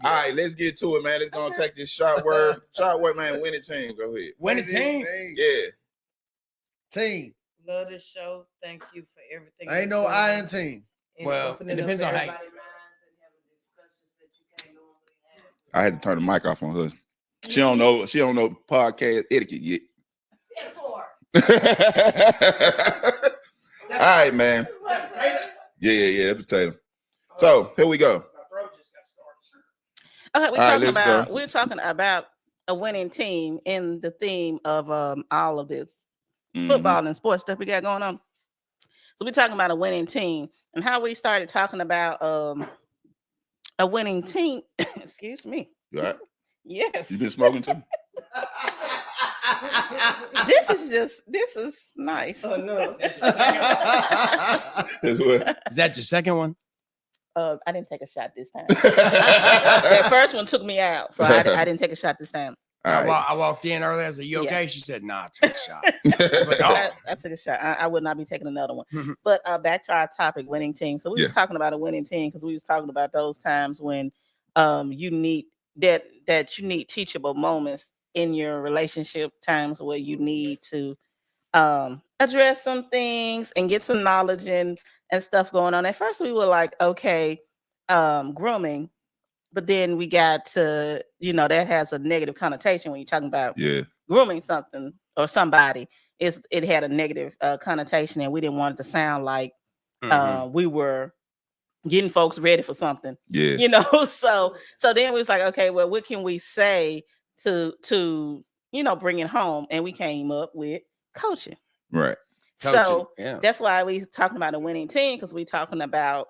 All right, let's get to it, man. Let's go and take this short word. Short word, man. Winning team. Go ahead. Winning team? Yeah. Team. Love this show. Thank you for everything. Ain't no I in team. Well, it depends on how. I had to turn the mic off on her. She don't know podcast etiquette yet. All right, man. Yeah, potato. So here we go. Okay, we're talking about a winning team in the theme of all of this football and sports stuff we got going on. So we're talking about a winning team and how we started talking about a winning team. Excuse me. You all right? Yes. You been smoking too? This is nice. Oh no. Is that your second one? I didn't take a shot this time. That first one took me out, so I didn't take a shot this time. I walked in earlier. I said, "You okay?" She said, "Nah, I took a shot." I was like, "Oh, I took a shot. I would not be taking another one." But back to our topic, winning team. So we was talking about a winning team because we was talking about those times when you need that you need teachable moments in your relationship, times where you need to address some things and get some knowledge and stuff going on. At first we were like, okay, grooming, but then we got to, that has a negative connotation when you're talking about grooming something or somebody. It had a negative connotation, and we didn't want it to sound like we were getting folks ready for something. So then we was like, okay, well, what can we say to bring it home? And we came up with coaching. Right. So that's why we talking about a winning team, because we talking about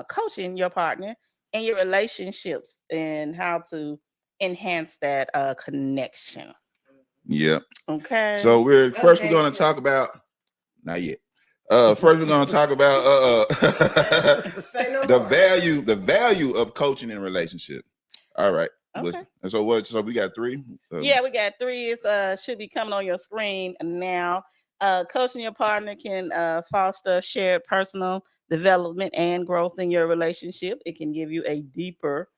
coaching your partner and your relationships and how to enhance that connection. Yeah. Okay. So we're going to talk about, not yet. First we're going to talk about the value of coaching in relationship. All right. Okay. And so we got three. We got three. It should be coming on your screen now. Coaching your partner can foster shared personal development and growth in your relationship. It can give you a deeper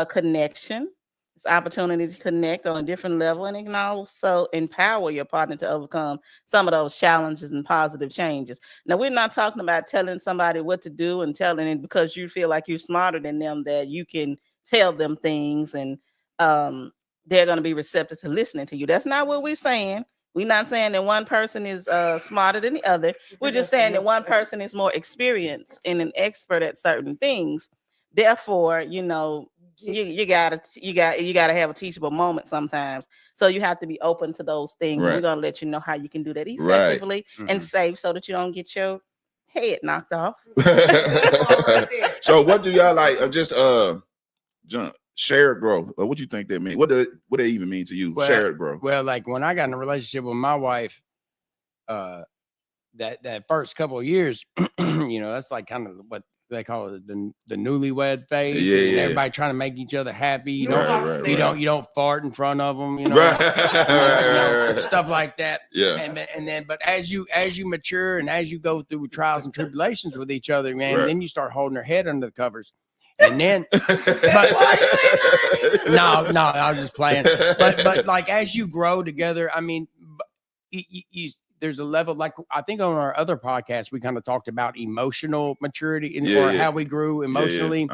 connection. It's opportunity to connect on a different level, and it can also empower your partner to overcome some of those challenges and positive changes. Now, we're not talking about telling somebody what to do and telling it because you feel like you're smarter than them, that you can tell them things and they're going to be receptive to listening to you. That's not what we're saying. We're not saying that one person is smarter than the other. We're just saying that one person is more experienced and an expert at certain things. Therefore, you gotta have a teachable moment sometimes. So you have to be open to those things. Right. We're gonna let you know how you can do that effectively and safe, so that you don't get your head knocked off. So what do y'all like? John, shared growth. What you think that means? What do they even mean to you? Shared growth. Well, like when I got in a relationship with my wife, that first couple of years, that's like kind of what they call it, the newlywed phase. Yeah. Everybody trying to make each other happy. You don't fart in front of them. Stuff like that. Yeah. And then, but as you mature and as you go through trials and tribulations with each other, man, then you start holding their head under the covers. And then, but no, I was just playing. But like as you grow together, I mean, there's a level, like I think on our other podcast we kind of talked about emotional maturity or how we grew emotionally,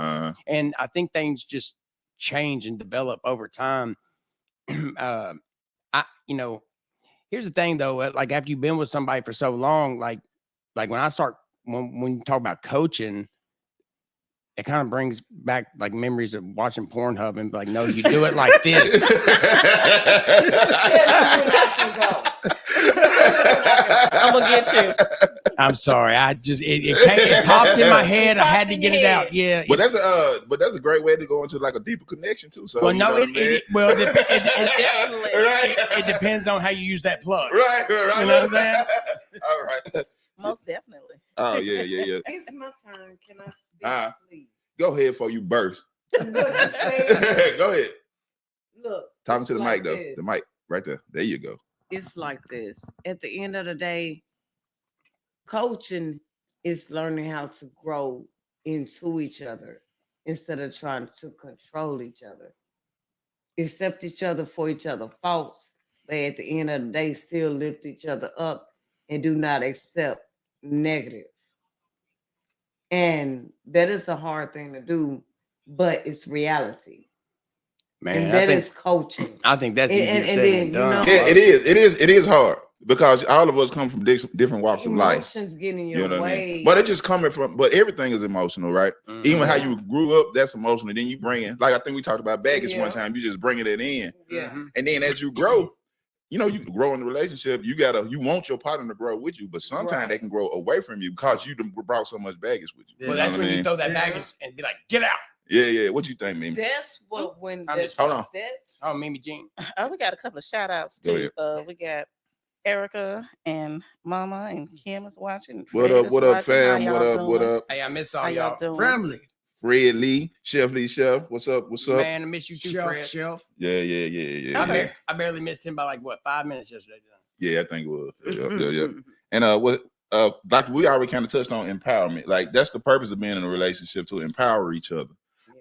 and I think things just change and develop over time. Here's the thing though, like after you've been with somebody for so long, like when you talk about coaching, it kind of brings back like memories of watching Pornhub and like, no, you do it like this. I'm gonna get you. I'm sorry. It popped in my head. I had to get it out. Yeah. But that's a great way to go into like a deeper connection too. So it depends on how you use that plug. Right. You know what I'm saying? All right. Most definitely. Oh yeah. It's my turn. Can I speak, please? Go ahead before you burst. Go ahead. Look. Talking to the mic though. The mic right there. There you go. It's like this. At the end of the day, coaching is learning how to grow into each other. instead of trying to control each other. Accept each other for each other's faults, but at the end of the day, still lift each other up and do not accept negative. And that is a hard thing to do, but it's reality. Man, and that is coaching. I think that's easier and said then, than you done. know- Yeah, it is hard because all of us come from different walks of life. Emotions get in your You know what I way. mean? But it's just coming from. But everything is emotional, right? Mhm. Even how you grew up, that's emotional. Then you bring in, like I think we talked about baggage Yeah. one time. You just bringing it in, Yeah. Mhm. and then as you grow, you know, you grow in the relationship. You want your partner to grow with you, but sometimes Right. they can grow away from you because you done brought so much baggage with you. Yeah. Well, You know that's what when I you mean? throw that Yeah. baggage and be like, get out. Yeah. What you think, Mimi? That's what when I'm that's just- Hold on. that Oh, Mimi-Jienne. We got a couple of shout outs Go too. We got Erica and Mama and Kim is watching. What Fred up? is What up, watching. fam? How What y'all up? What doing? up? Hey, I miss all How y'all y'all. doing? Family. Fred Lee, Chef. What's up? What's up? Man, I miss you too, Shelf, Fred. shelf. Yeah. Okay. I barely missed him by like what 5 minutes yesterday. Yeah, I think it was. Yeah. And what like we already kind of touched on empowerment. Like that's the purpose of being in a relationship, to empower each other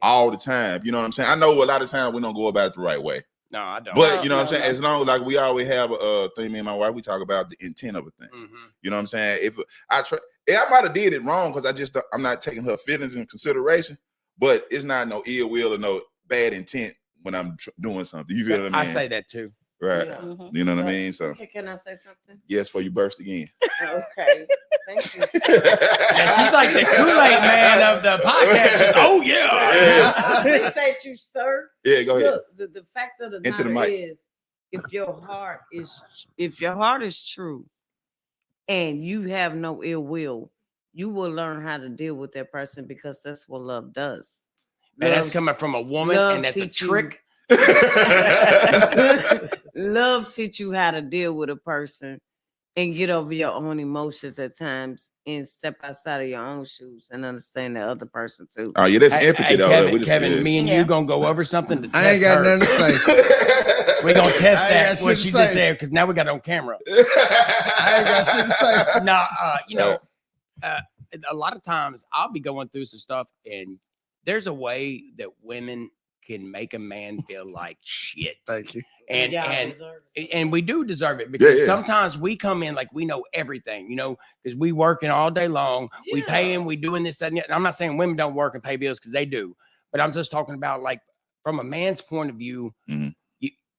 all the time. You know what I'm saying? I know a lot of times we don't go about it the right way. No, I don't. But No, you know what I'm no, saying? no. As long as like we always have a thing, me and my wife, we talk about the intent of a thing. Mhm. You know what I'm saying? If I try, I might have did it wrong because I'm not taking her feelings in consideration, but it's not no ill will or no bad intent when I'm doing something. You feel what I mean? I say that too. Right. Yeah. Mhm. You know what I mean? So Okay, can I say something? yes, for you burst again. Okay. Thank you, sir. Yeah, she's like the Kool-Aid man of the podcast. Just, oh yeah. I appreciate you, sir. Yeah, go ahead. Look, the fact of the Into the matter mic. is, if your heart is true, and you have no ill will, you will learn how to deal with that person because that's what love does. Man, that's Love's- coming from a woman, love and that's a teach you- trick. Love teach you how to deal with a person and get over your own emotions at times and step outside of your own shoes and understand the other person too. Oh yeah, that's Hey, empathy though. Kevin, We just- Kevin, yeah. me and Yeah. you gonna go over something to test I ain't got her. nothing to say. We gonna test I ain't that got what shit she to just say. said because now we got it on camera. I ain't got shit to say. No, you know, a lot of times I'll be going through some stuff, and there's a way that women can make a man feel like shit, Thank you. and Y'all and deserve it. and we do deserve it because Yeah. sometimes we come in like we know everything, you know, because we working all day long, we Yeah. paying, we doing this, that, and that. And I'm not saying women don't work and pay bills because they do, but I'm just talking about like from a man's point of view, Mhm.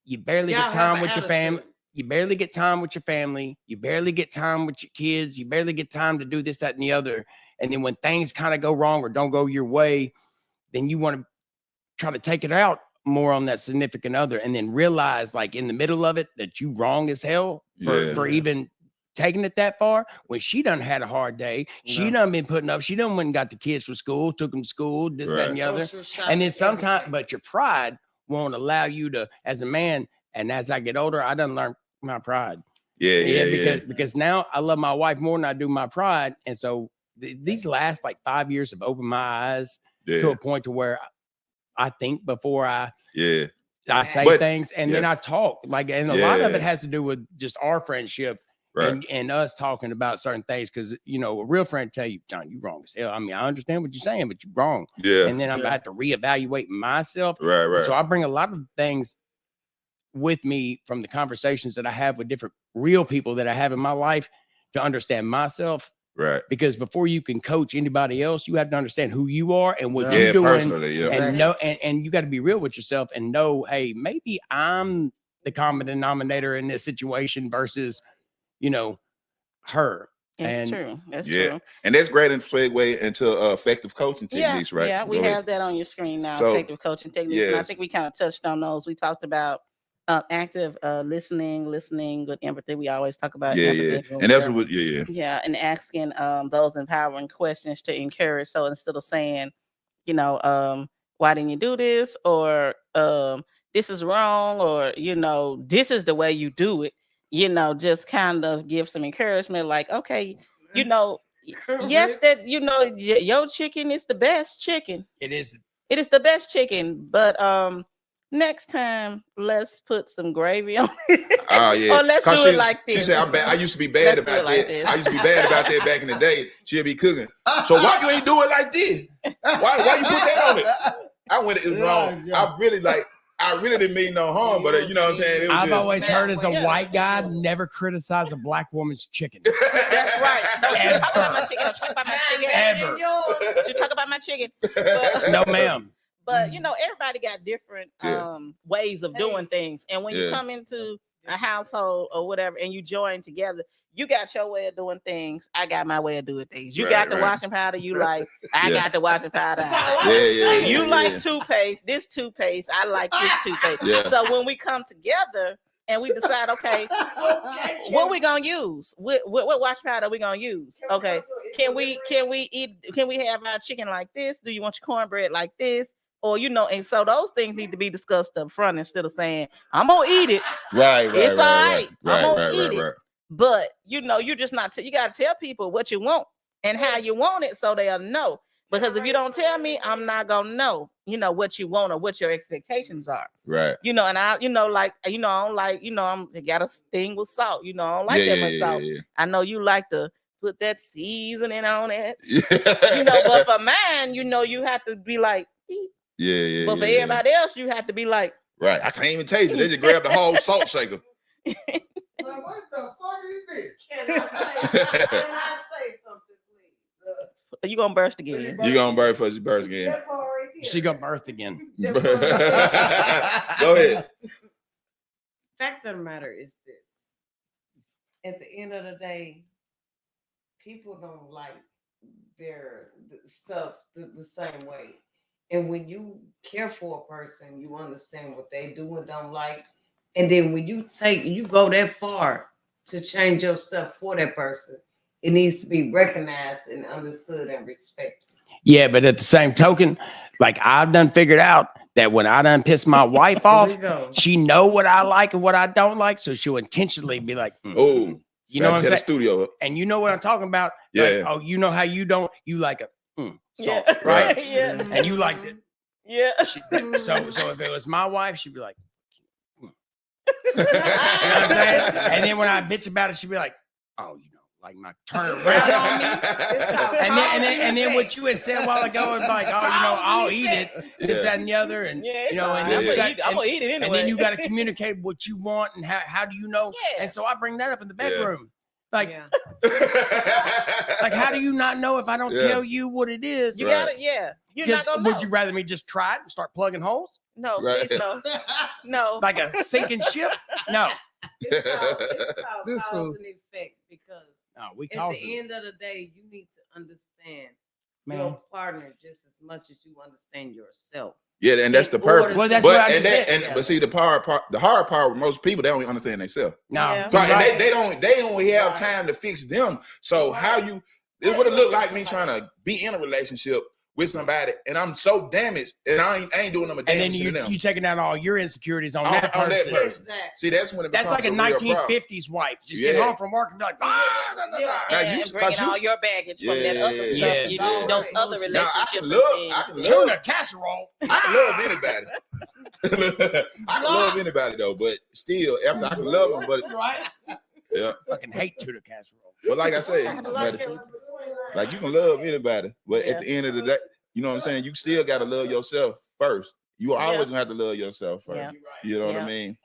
you barely Y'all get time have with an your family. attitude. You barely get time with your family. You barely get time with your kids. You barely get time to do this, that, and the other. And then when things kind of go wrong or don't go your way, then you want to try to take it out more on that significant other and then realize like in the middle of it that you wrong as hell for Yeah. even taking it that far when she done had a hard day. She No. done been putting up. She done went and got the kids from school, took them to school, this, that, and the other. Grocery And then shopping, sometimes, everything. but your pride won't allow you to, as a man, and as I get older, I done learn my pride. Yeah. Because now I love my wife more than I do my pride. And so these last like 5 years have opened my eyes to Yeah. a point to where I think before I Yeah. say But- things and then yeah. I talk like, and a lot of Yeah. it has to do with just our friendship Right. and us talking about certain things. Cause you know, a real friend tell you, John, you wrong as hell. I mean, I understand what you're saying, but you're wrong. Yeah. And then I'm Yeah. about to reevaluate myself. Right. So I bring a lot of things with me from the conversations that I have with different real people that I have in my life to understand myself. Right. Because before you can coach anybody else, you have to understand who you are and what Yeah, you're doing. personally. Yeah. And Exactly. know, and you got to be real with yourself and know, hey, maybe I'm the common denominator in this situation versus, you know, her. It's And- true. That's Yeah. true. And that's great in segue into effective coaching techniques, right? Yeah, we Go ahead. have that on your screen now. So, Effective coaching techniques. And I yes. think we kind of touched on those. We talked about active listening with empathy. We always talk about Yeah. empathy. And that's what. Yeah. Yeah, and asking those empowering questions to encourage. So instead of saying, you know, why didn't you do this? Or this is wrong, or you know, this is the way you do it, you know, just kind of give some encouragement, like, okay, you know, yes, that you know, your chicken is the best chicken. It is. It is the best chicken, but next time, let's put some gravy on it. Oh yeah. Or let's do it like this. She said, I used to be bad Let's about do it like that. this. I used to be bad about that back in the day. She'll be cooking. So why you ain't do it like this? Why you put that on it? I went it wrong. Yeah. I really didn't mean no harm, but you know what I'm saying? It was I've just, always heard as a white guy, never criticize a black woman's chicken. That's right. Don't you talk about my chicken. Don't talk about my chicken. Ever. Don't you talk about my chicken. No, ma'am. But you know, everybody got different ways of doing things. And when you come into a household or whatever and you join together, you got your way of doing things. I got my way of doing things. You got the washing powder you like. I got the washing powder. You like toothpaste. This toothpaste. I like this toothpaste. Yeah. So when we come together and we decide, okay, what we gonna use? What wash powder we gonna use? Okay, can we have our chicken like this? Do you want your cornbread like this? Or you know, and so those things need to be discussed up front instead of saying, I'm gonna eat it. Right. It's all right. I'm gonna eat it. Right. But you know, you just not you gotta tell people what you want and how you want it so they'll know. Because if you don't tell me, I'm not gonna know, you know, what you want or what your expectations are. Right. You know, and I, you know, like, you know, I don't like, you know, I got a sting with salt. You know, I don't like that much salt. Yeah. I know you like to put that seasoning on it. Yeah. You know, but for mine, you know, you have to be like, Yeah. but for everybody else, you have to be like, right. I can't even taste it. They just grab the whole salt shaker. Like, what the fuck is this? Can I say something, please? you gonna burst again. You gonna burst first, you burst again. That part right there. She gonna birth again. Go ahead. Fact of the matter is this. At the end of the day, people don't like their stuff the same way. And when you care for a person, you understand what they do and don't like. And then when you go that far to change yourself for that person, it needs to be recognized and understood and respected. Yeah, but at the same token, like I've done figured out that when I done piss my wife off, she know what I like and what I don't like, so she'll intentionally be like, Oh, you know what I'm saying? Studio. And you know what I'm talking about? Yeah. Like, oh, you know how you like a salt, Yeah. right? Yeah. And you liked it. Yeah. So if it was my wife, she'd be like, you know what I'm saying? And then when I bitch about it, she'd be like, oh, you know, like my turn around on me. And then what you had said a while ago is like, oh, you know, I'll eat it, this, that, and the other, and you know, and then I'm gonna eat it anyway. and then you got to communicate what you want and how do you know? Yeah. And so I bring that up in the bedroom, like, Yeah. like how do you not know if I don't tell you what it is? You gotta, you're not gonna know. Would you rather me just try it and start plugging holes No, Right. please no. No. like a sinking ship? No. It's called This cause was- and effect because No, we at cause the it. end of the day, you need to understand Man. your partner just as much as you understand yourself. Yeah, and that's the purpose. Well, that's what I But just said. but see the hard part with most people, they don't even understand themselves. No. Yeah. Right, Right. and they only have time to fix them. So how you it would have looked like me trying to be in a relationship with somebody, and I'm so damaged, and I ain't doing them a And then damage to them. you taking out all your insecurities on On that that person. person. Exactly. See, that's when it That's like a becomes real problem. 1950s wife. Just get Yeah. home from work and be like, Now, And bringing all your baggage from that other stuff, Yeah. you Yeah. those other Now, relationships. I can tuna love casserole. I can love anybody. I can love anybody though, but still, after I can love them, but Right? yeah. Fucking hate tuna casserole. But like I said, like you can love anybody, but at the end of the day, you know what I'm saying? You still gotta love yourself first. You always gonna have to love yourself first. Yeah. You know what Yeah. I mean?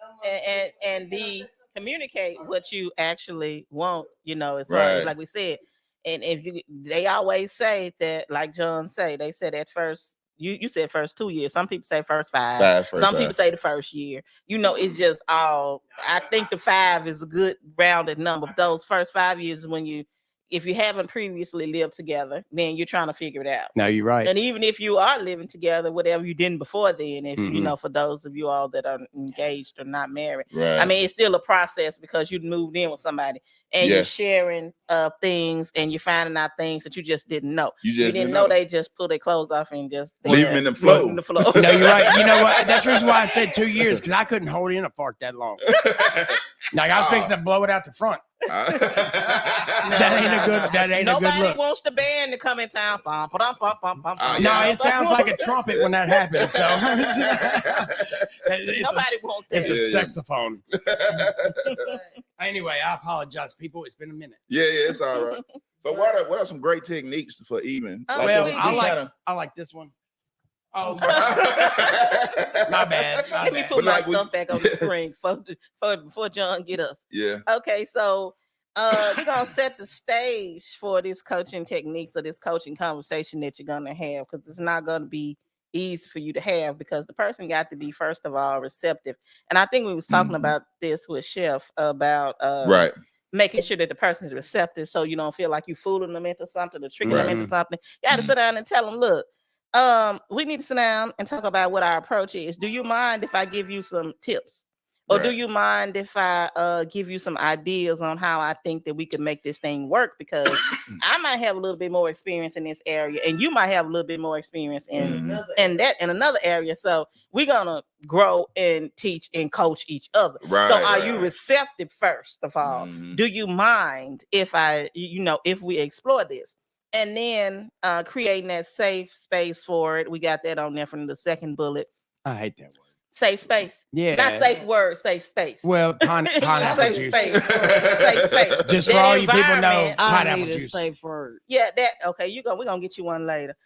and communicate what you actually want, you know, as far as Right. like we said. And if you they always say that, like John say, they said at first, you said first 2 years. Some people say first five. Some people say the first year. You know, it's just all I think the 5 is a good rounded number. But those first 5 years is when if you haven't previously lived together, then you're trying to figure it out. No, you're right. And even if you are living together, whatever you didn't before then, if you Mhm. know, for those of you all that are engaged or not married, Right. I mean, it's still a process because you moved in with somebody and Yeah. you're sharing things and you're finding out things that you just didn't know. You You just didn't know they just pull their clothes off and just Leave them in the float flow. in the flow. No, you're right. You know what? That's the reason why I said 2 years, because I couldn't hold in a fart that long. Like I was fixing to blow it out the front. That ain't a good Nobody look. wants the band to come in town. Bum, ba-dum, bum, bum, bum, bum. Yeah. No, it sounds like a trumpet when that happens. So Nobody wants that. It's a Yeah. saxophone. Anyway, I apologize, people. It's been a minute. Yeah, it's all right. So what are some great techniques for even? Oh, Well, we I like this one. Oh, my bad. Let me But put my like stuff back on the screen before John get us. Yeah. Okay, so we're gonna set the stage for this coaching techniques or this coaching conversation that you're gonna have, because it's not gonna be easy for you to have, because the person got to be, first of all, receptive. And I think we was talking about this with Chef about Right. making sure that the person is receptive, so you don't feel like you fooling them into something or tricking them into something. You got to sit down and tell them, look, we need to sit down and talk about what our approach is. Do you mind if I give you some tips? Or do you mind if I give you some ideas on how I think that we can make this thing work? Because I might have a little bit more experience in this area, and you might have a little bit more experience in another area. So we're gonna grow and teach and coach each other. Right, so are you receptive, first of all? Mhm. Do you mind if if we explore this? And then creating that safe space for it. We got that on there from the second bullet. I hate that word. Safe space. Yeah. Not safe word, safe space. Well, pineapple Safe juice. space. Safe space. Just That for all you people know, environment- I pineapple need a juice. safe word. Yeah, we're gonna get you one later.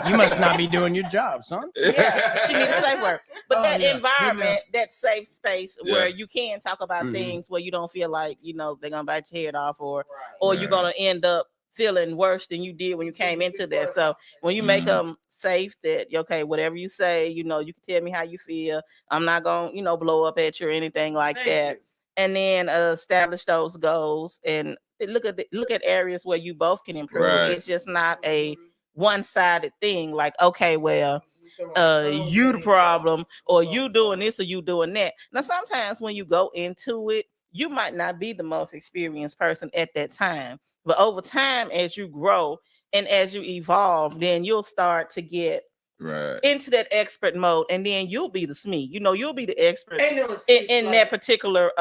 You must not be doing your job, son. Yeah, she needs a safe word. But that yeah. environment, that safe space where you can talk about Mhm. things where you don't feel like, they're gonna bite your head off, or Right. you're gonna end up feeling worse than you did when you came into that. So when you make them safe, that okay, whatever you say, you can tell me how you feel. I'm not gonna, blow up at you or anything like that. And then establish those goals and look at areas where you both can improve. Right. It's just not a one-sided thing. Like, okay, well, you the problem, or you doing this or you doing that. Now, sometimes when you go into it, you might not be the most experienced person at that time, but over time, as you grow and as you evolve, then you'll start to get Right. into that expert mode, and then you'll be the SME. You'll be the expert in that particular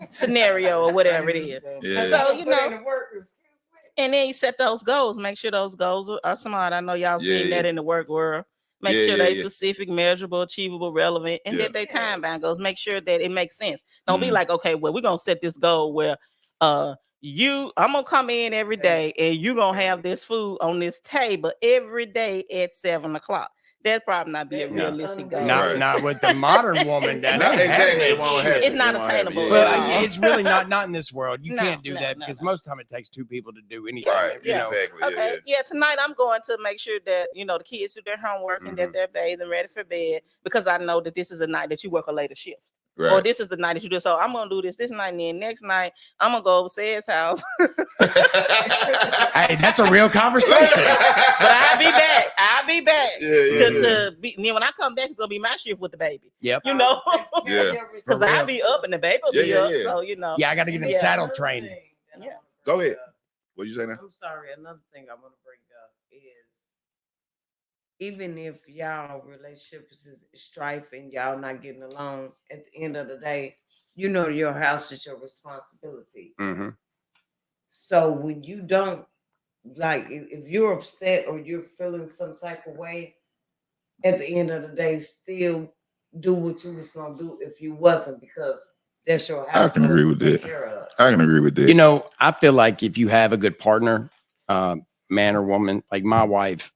scenario or whatever it is. Yeah. So and then you set those goals. Make sure those goals are smart. I know y'all seen that in the work world. Make sure they specific, measurable, achievable, relevant, and that they time bound goals. Make sure that it makes sense. Don't be like, okay, well, we're gonna set this goal where I'm gonna come in every day and you're gonna have this food on this table every day at 7:00. That probably not be a realistic goal. Not with the modern woman. That Not ain't exactly. happening. It won't happen. It's not It won't happen. attainable. Well, it's really not in this world. You No, can't do no, that no, because no. most of the time it takes two people to do anything. Right. You know? Exactly. Okay. Yeah. Tonight I'm going to make sure that the kids do their homework and that they're bathed and ready for bed, because I know that this is a night that you work a later shift. Right. Or this is the night that you do. So I'm gonna do this night, and then next night I'm gonna go over Said's house. Hey, that's a real conversation. But I'll be back. Yeah. Then when I come back, it's gonna be my shift with the baby. Yep. Yeah. Because I'll be up and the baby will be up. So Yeah, I got to get them saddle trained. Yeah. Go ahead. What you say now? I'm sorry. Another thing I want to bring up is, even if y'all relationship is strife and y'all not getting along, at the end of the day, your house is your responsibility. Mm-hmm. So when you don't, like, if you're upset or you're feeling some type of way, at the end of the day, still do what you was gonna do if you wasn't, because that's your house. I can agree with that. I can agree with that. I feel like if you have a good partner, man or woman, like my wife,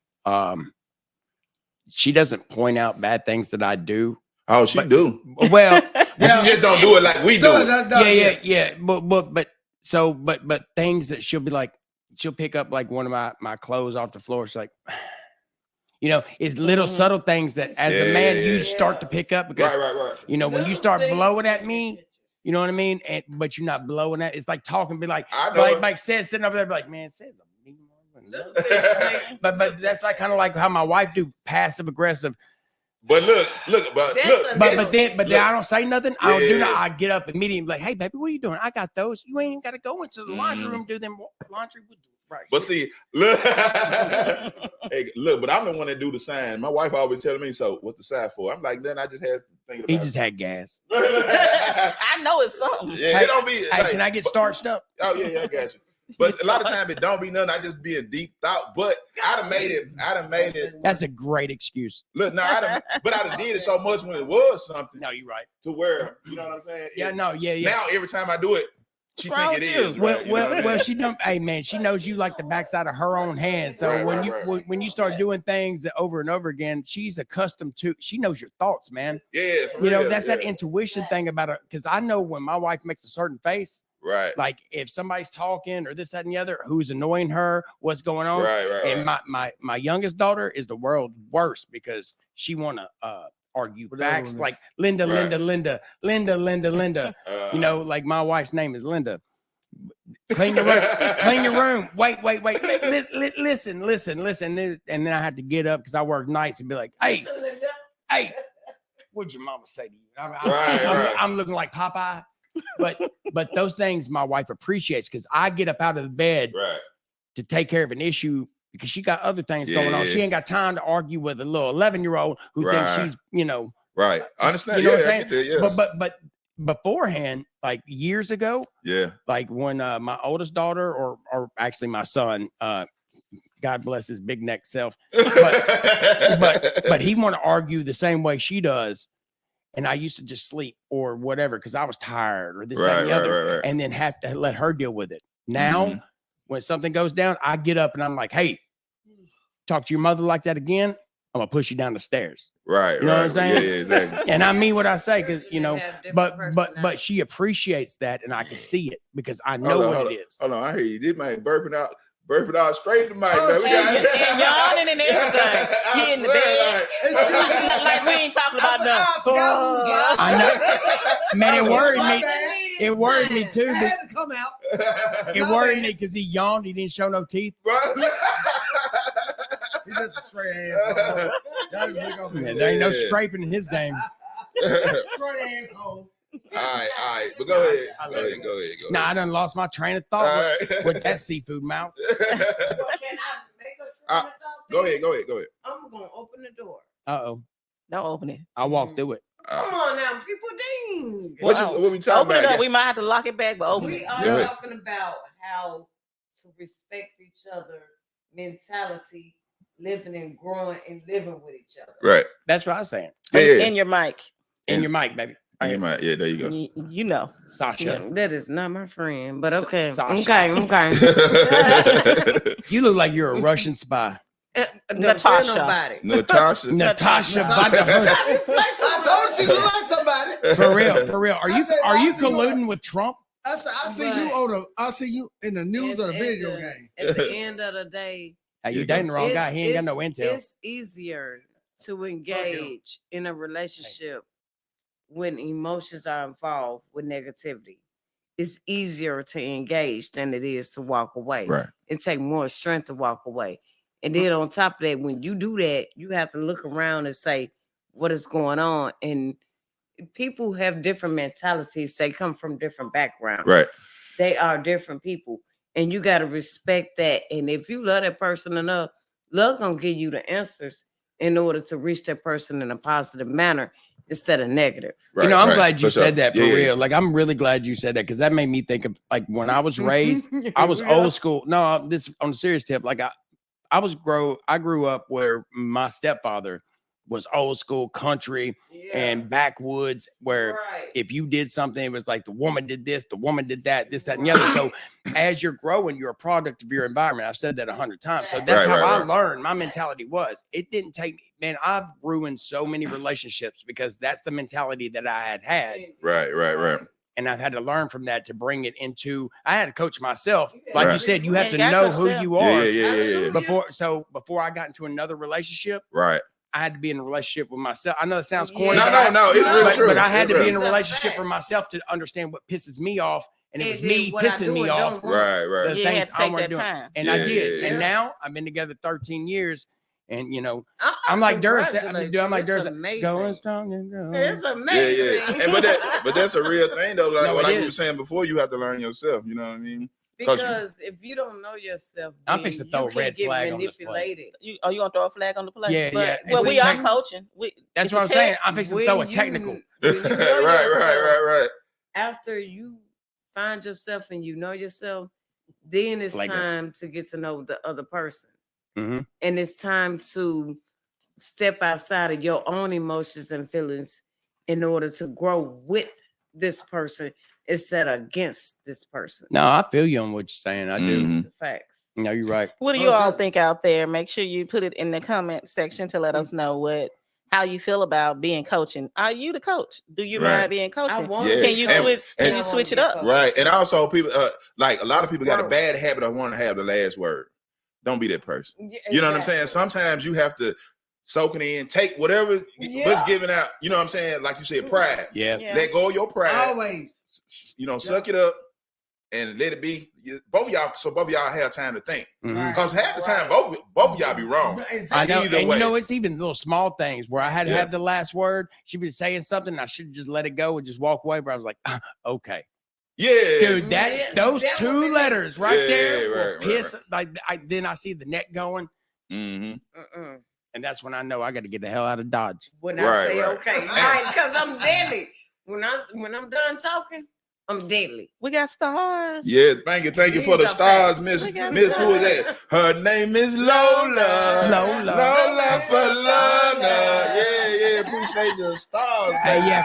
she doesn't point out bad things that I do. Oh, she do. Well, She just don't do it like we do. yeah. But things that she'll be like, she'll pick up like one of my clothes off the floor. She's like, it's little subtle things that as a man you start to pick up, because Right. when you start blowing at me, you know what I mean? But you're not blowing at, it's like talking, be like, I know. like Sid sitting over there, be like, man, Sid's a mean one. But that's like kind of like how my wife do, passive aggressive. But look. But then I don't say nothing. I don't do nothing. I get up immediately, like, hey, baby, what are you doing? I got those. You ain't got to go into the laundry room, do them laundry. Right. But see, look, hey, look, but I'm the one that do the sign. My wife always telling me, so what's the sign for? I'm like, then I just had to think about He just had gas. I know it's something. Yeah, it don't be. Hey, can I get starched up? Oh yeah, I got you. But a lot of times it don't be nothing. I just be in deep thought. But I done made it. That's a great excuse. Look, no, I done did it so much when it was something. No, you're right. To where, you know what I'm saying? Yeah, no, yeah. Now every time I do it, she think it is. Right? Well, she don't. Hey, man, she knows you like the backside of her own hand. So when you start doing things that over and over again, she's accustomed to. She knows your thoughts, man. Yeah, you know that's that intuition thing about it. Because I know when my wife makes a certain face, right? Like if somebody's talking or this, that, and the other, who's annoying her, what's going on? Right. And my youngest daughter is the world's worst because she wanna argue facts like Linda. You know, like my wife's name is Linda. Clean your room. Wait. Listen. And then I have to get up because I work nights and be like, hey, what'd your mama say to you? I'm looking like Popeye. But those things my wife appreciates because I get up out of the bed to take care of an issue because she got other things going on. She ain't got time to argue with a little 11-year-old who thinks she's, you know. Right. I understand. You know what I'm saying? But beforehand, like years ago, like when my oldest daughter or actually my son, God bless his big neck self, but he want to argue the same way she does. And I used to just sleep or whatever because I was tired or this, that, and the other, and then have to let her deal with it. Now, when something goes down, I get up and I'm like, hey, talk to your mother like that again, I'm gonna push you down the stairs. Right. You know what I'm saying? Yeah, exactly. And I mean what I say because you know, but she appreciates that, and I can see it because I know what it is. Hold on, I hear you. This man burping out straight to Mike. And yawning and everything. He in the bed. Like we ain't talking about nothing. I know. Man, it worried me. It worried me too. It worried me because he yawned. He didn't show no teeth. He just a straight ass. Man, there ain't no scraping in his game. Straight asshole. All right. But go ahead. Go ahead. Nah, I done lost my train of thought with that seafood mouth. Can I make a train of thought? Go ahead. I'm gonna open the door. Uh-oh. Don't open it. I'll walk through it. Come on now, people ding. What we talking open about? It up. We might have to lock it back, but open We it. are talking about how to respect each other, mentality, living and growing and living with each other. Right. That's what I was saying. In your mic. In your mic, baby. Yeah, there you go. You know. Sasha. That is not my friend, but okay. Sasha. Okay. You look like you're a Russian spy. Natasha. Natasha. I told you like somebody. For real. Are you colluding with Trump? I see you in the news of the video game. At the end of the day, You dating the wrong guy. He ain't got no intel. It's easier to engage in a relationship when emotions are involved with negativity. It's easier to engage than it is to walk away. Right. It takes more strength to walk away. And then on top of that, when you do that, you have to look around and say, what is going on? And people have different mentalities. They come from different backgrounds. Right. They are different people. And you got to respect that. And if you love that person enough, love gonna give you the answers in order to reach that person in a positive manner instead of negative. Right, you know, I'm glad you said that for real. Like, I'm really glad you said that because that made me think of like when I was raised, I was old school. No, this on a serious tip. Like I grew up where my stepfather was old school country and backwoods where if you did something, it was like the woman did this, the woman did that, this, that, and the other. So as you're growing, you're a product of your environment. I've said that 100 times. So that's how I learned. My mentality was, it didn't take, man, I've ruined so many relationships because that's the mentality that I had. Right. And I've had to learn from that to bring it into, I had to coach myself. Like you said, you have to know who you are. Yeah. Before I got into another relationship. Right. I had to be in a relationship with myself. I know it sounds corny. No, it's really true. But I had to be in a relationship for myself to understand what pisses me off. And it was me pissing me off. Right. The things I want to do. And I did. Yeah. And now I've been together 13 years. And, you know, I'm like Duracell. I'm like Duracell. Going strong and growing. It's amazing. Yeah. But that's a real thing, though. Like you were saying before, you have to learn yourself. You know what I mean? Because if you don't know yourself, I'm fixing to throw a red flag on this play. You gonna throw a flag on the play? Yeah. Well, we are coaching. That's what I'm saying. I'm fixing to throw a technical. Right. After you find yourself and you know yourself, Then it's Like that. time to get to know the other person. Mm-hmm. And it's time to step outside of your own emotions and feelings in order to grow with this person instead of against this person. No, I feel you on what you're saying. I do. Mhm. It's facts. No, you're right. What do you all think out there? Make sure you put it in the comment section to let us know how you feel about being coaching. Are you the coach? Do you Right. mind being coaching? I want Yeah. Can you And- switch? and- Can you switch it up? Right. And also people like a lot of people got a Growth. bad habit of wanting to have the last word. Don't be that person. You know what I'm saying? Sometimes you have to soak it in, take whatever what's given out, you know what I'm saying? Like you said, pride. Yeah. Yeah. Let go of your pride. Always. You know, suck it up and let it be. Both of y'all have time to think. Mhm. Because half the time, both of y'all be wrong. I know, Either and way. you know, it's even little small things where I had to Yeah. have the last word. She'd be saying something, and I should just let it go and just walk away. But I was like, okay, Yeah, dude, Yeah, those that would 2 be- letters right Yeah, there right, will right, piss. Like, then I see the neck going, Mm-hmm. and that's when I know I got to get the hell out of Dodge. When Right, I say right. okay, right, because I'm deadly. When I'm done talking, I'm deadly. We got stars. Yeah, thank you for the These are stars, facts. Miss We got Miss. Who is stars. that? Her name is Lola. Lola. For Lola. Yeah, appreciate the stars. Hey, baby. yeah,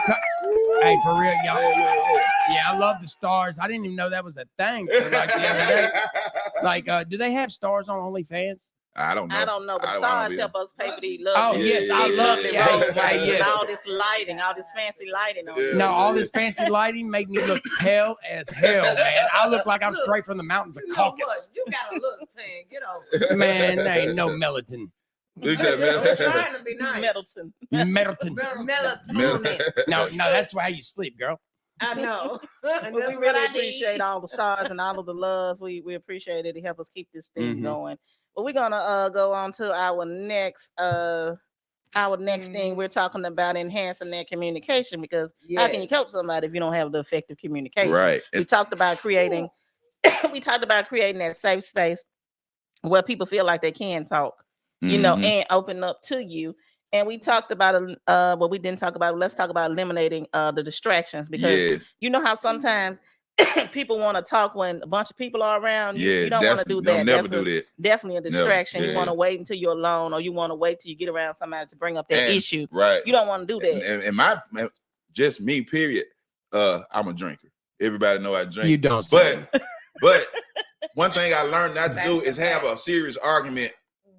hey, for real, y'all. Yeah. Yeah, I love the stars. I didn't even know that was a thing. So, like the other day, like, do they have stars on OnlyFans? I don't know. I don't know, but I don't stars be- help us pay for these Oh, lovely. yes, I Yeah, love yeah, it. yeah. Hey, road lights hey, and yeah. all this lighting, all this fancy lighting on Yeah. it. No, all this fancy lighting make me look pale as hell, man. I look like I'm straight from the mountains of You know what? Caucasus. You got a little tan. Get over. Man, there ain't no melatonin. What's that, I'm man? trying to be nice. Middleton. Melatonin. Melatonin. No, that's how you sleep, girl. I know. But And we that's what really I appreciate need. all the stars and all of the love. We appreciate it. It helps us keep this thing Mhm. going. But we're gonna go on to our next thing. We're talking about enhancing that communication, because how can you coach somebody if you don't have the effective communication? Right. We talked about creating that safe space where people feel like they can talk, you know, Mhm. and open up to you. And we talked about well, we didn't talk about it. Let's talk about eliminating the distractions, because Yes. you know how sometimes people want to talk when a bunch of people are around. You don't want to do that. Don't never That's do that. definitely a distraction. You Yeah. want to wait until you're alone, or you want to wait till you get around somebody to bring up that And- issue. Right. You don't want to do that. And just me, period. I'm a drinker. Everybody know I drink. You don't. say. But one thing I learned not to do is have a serious argument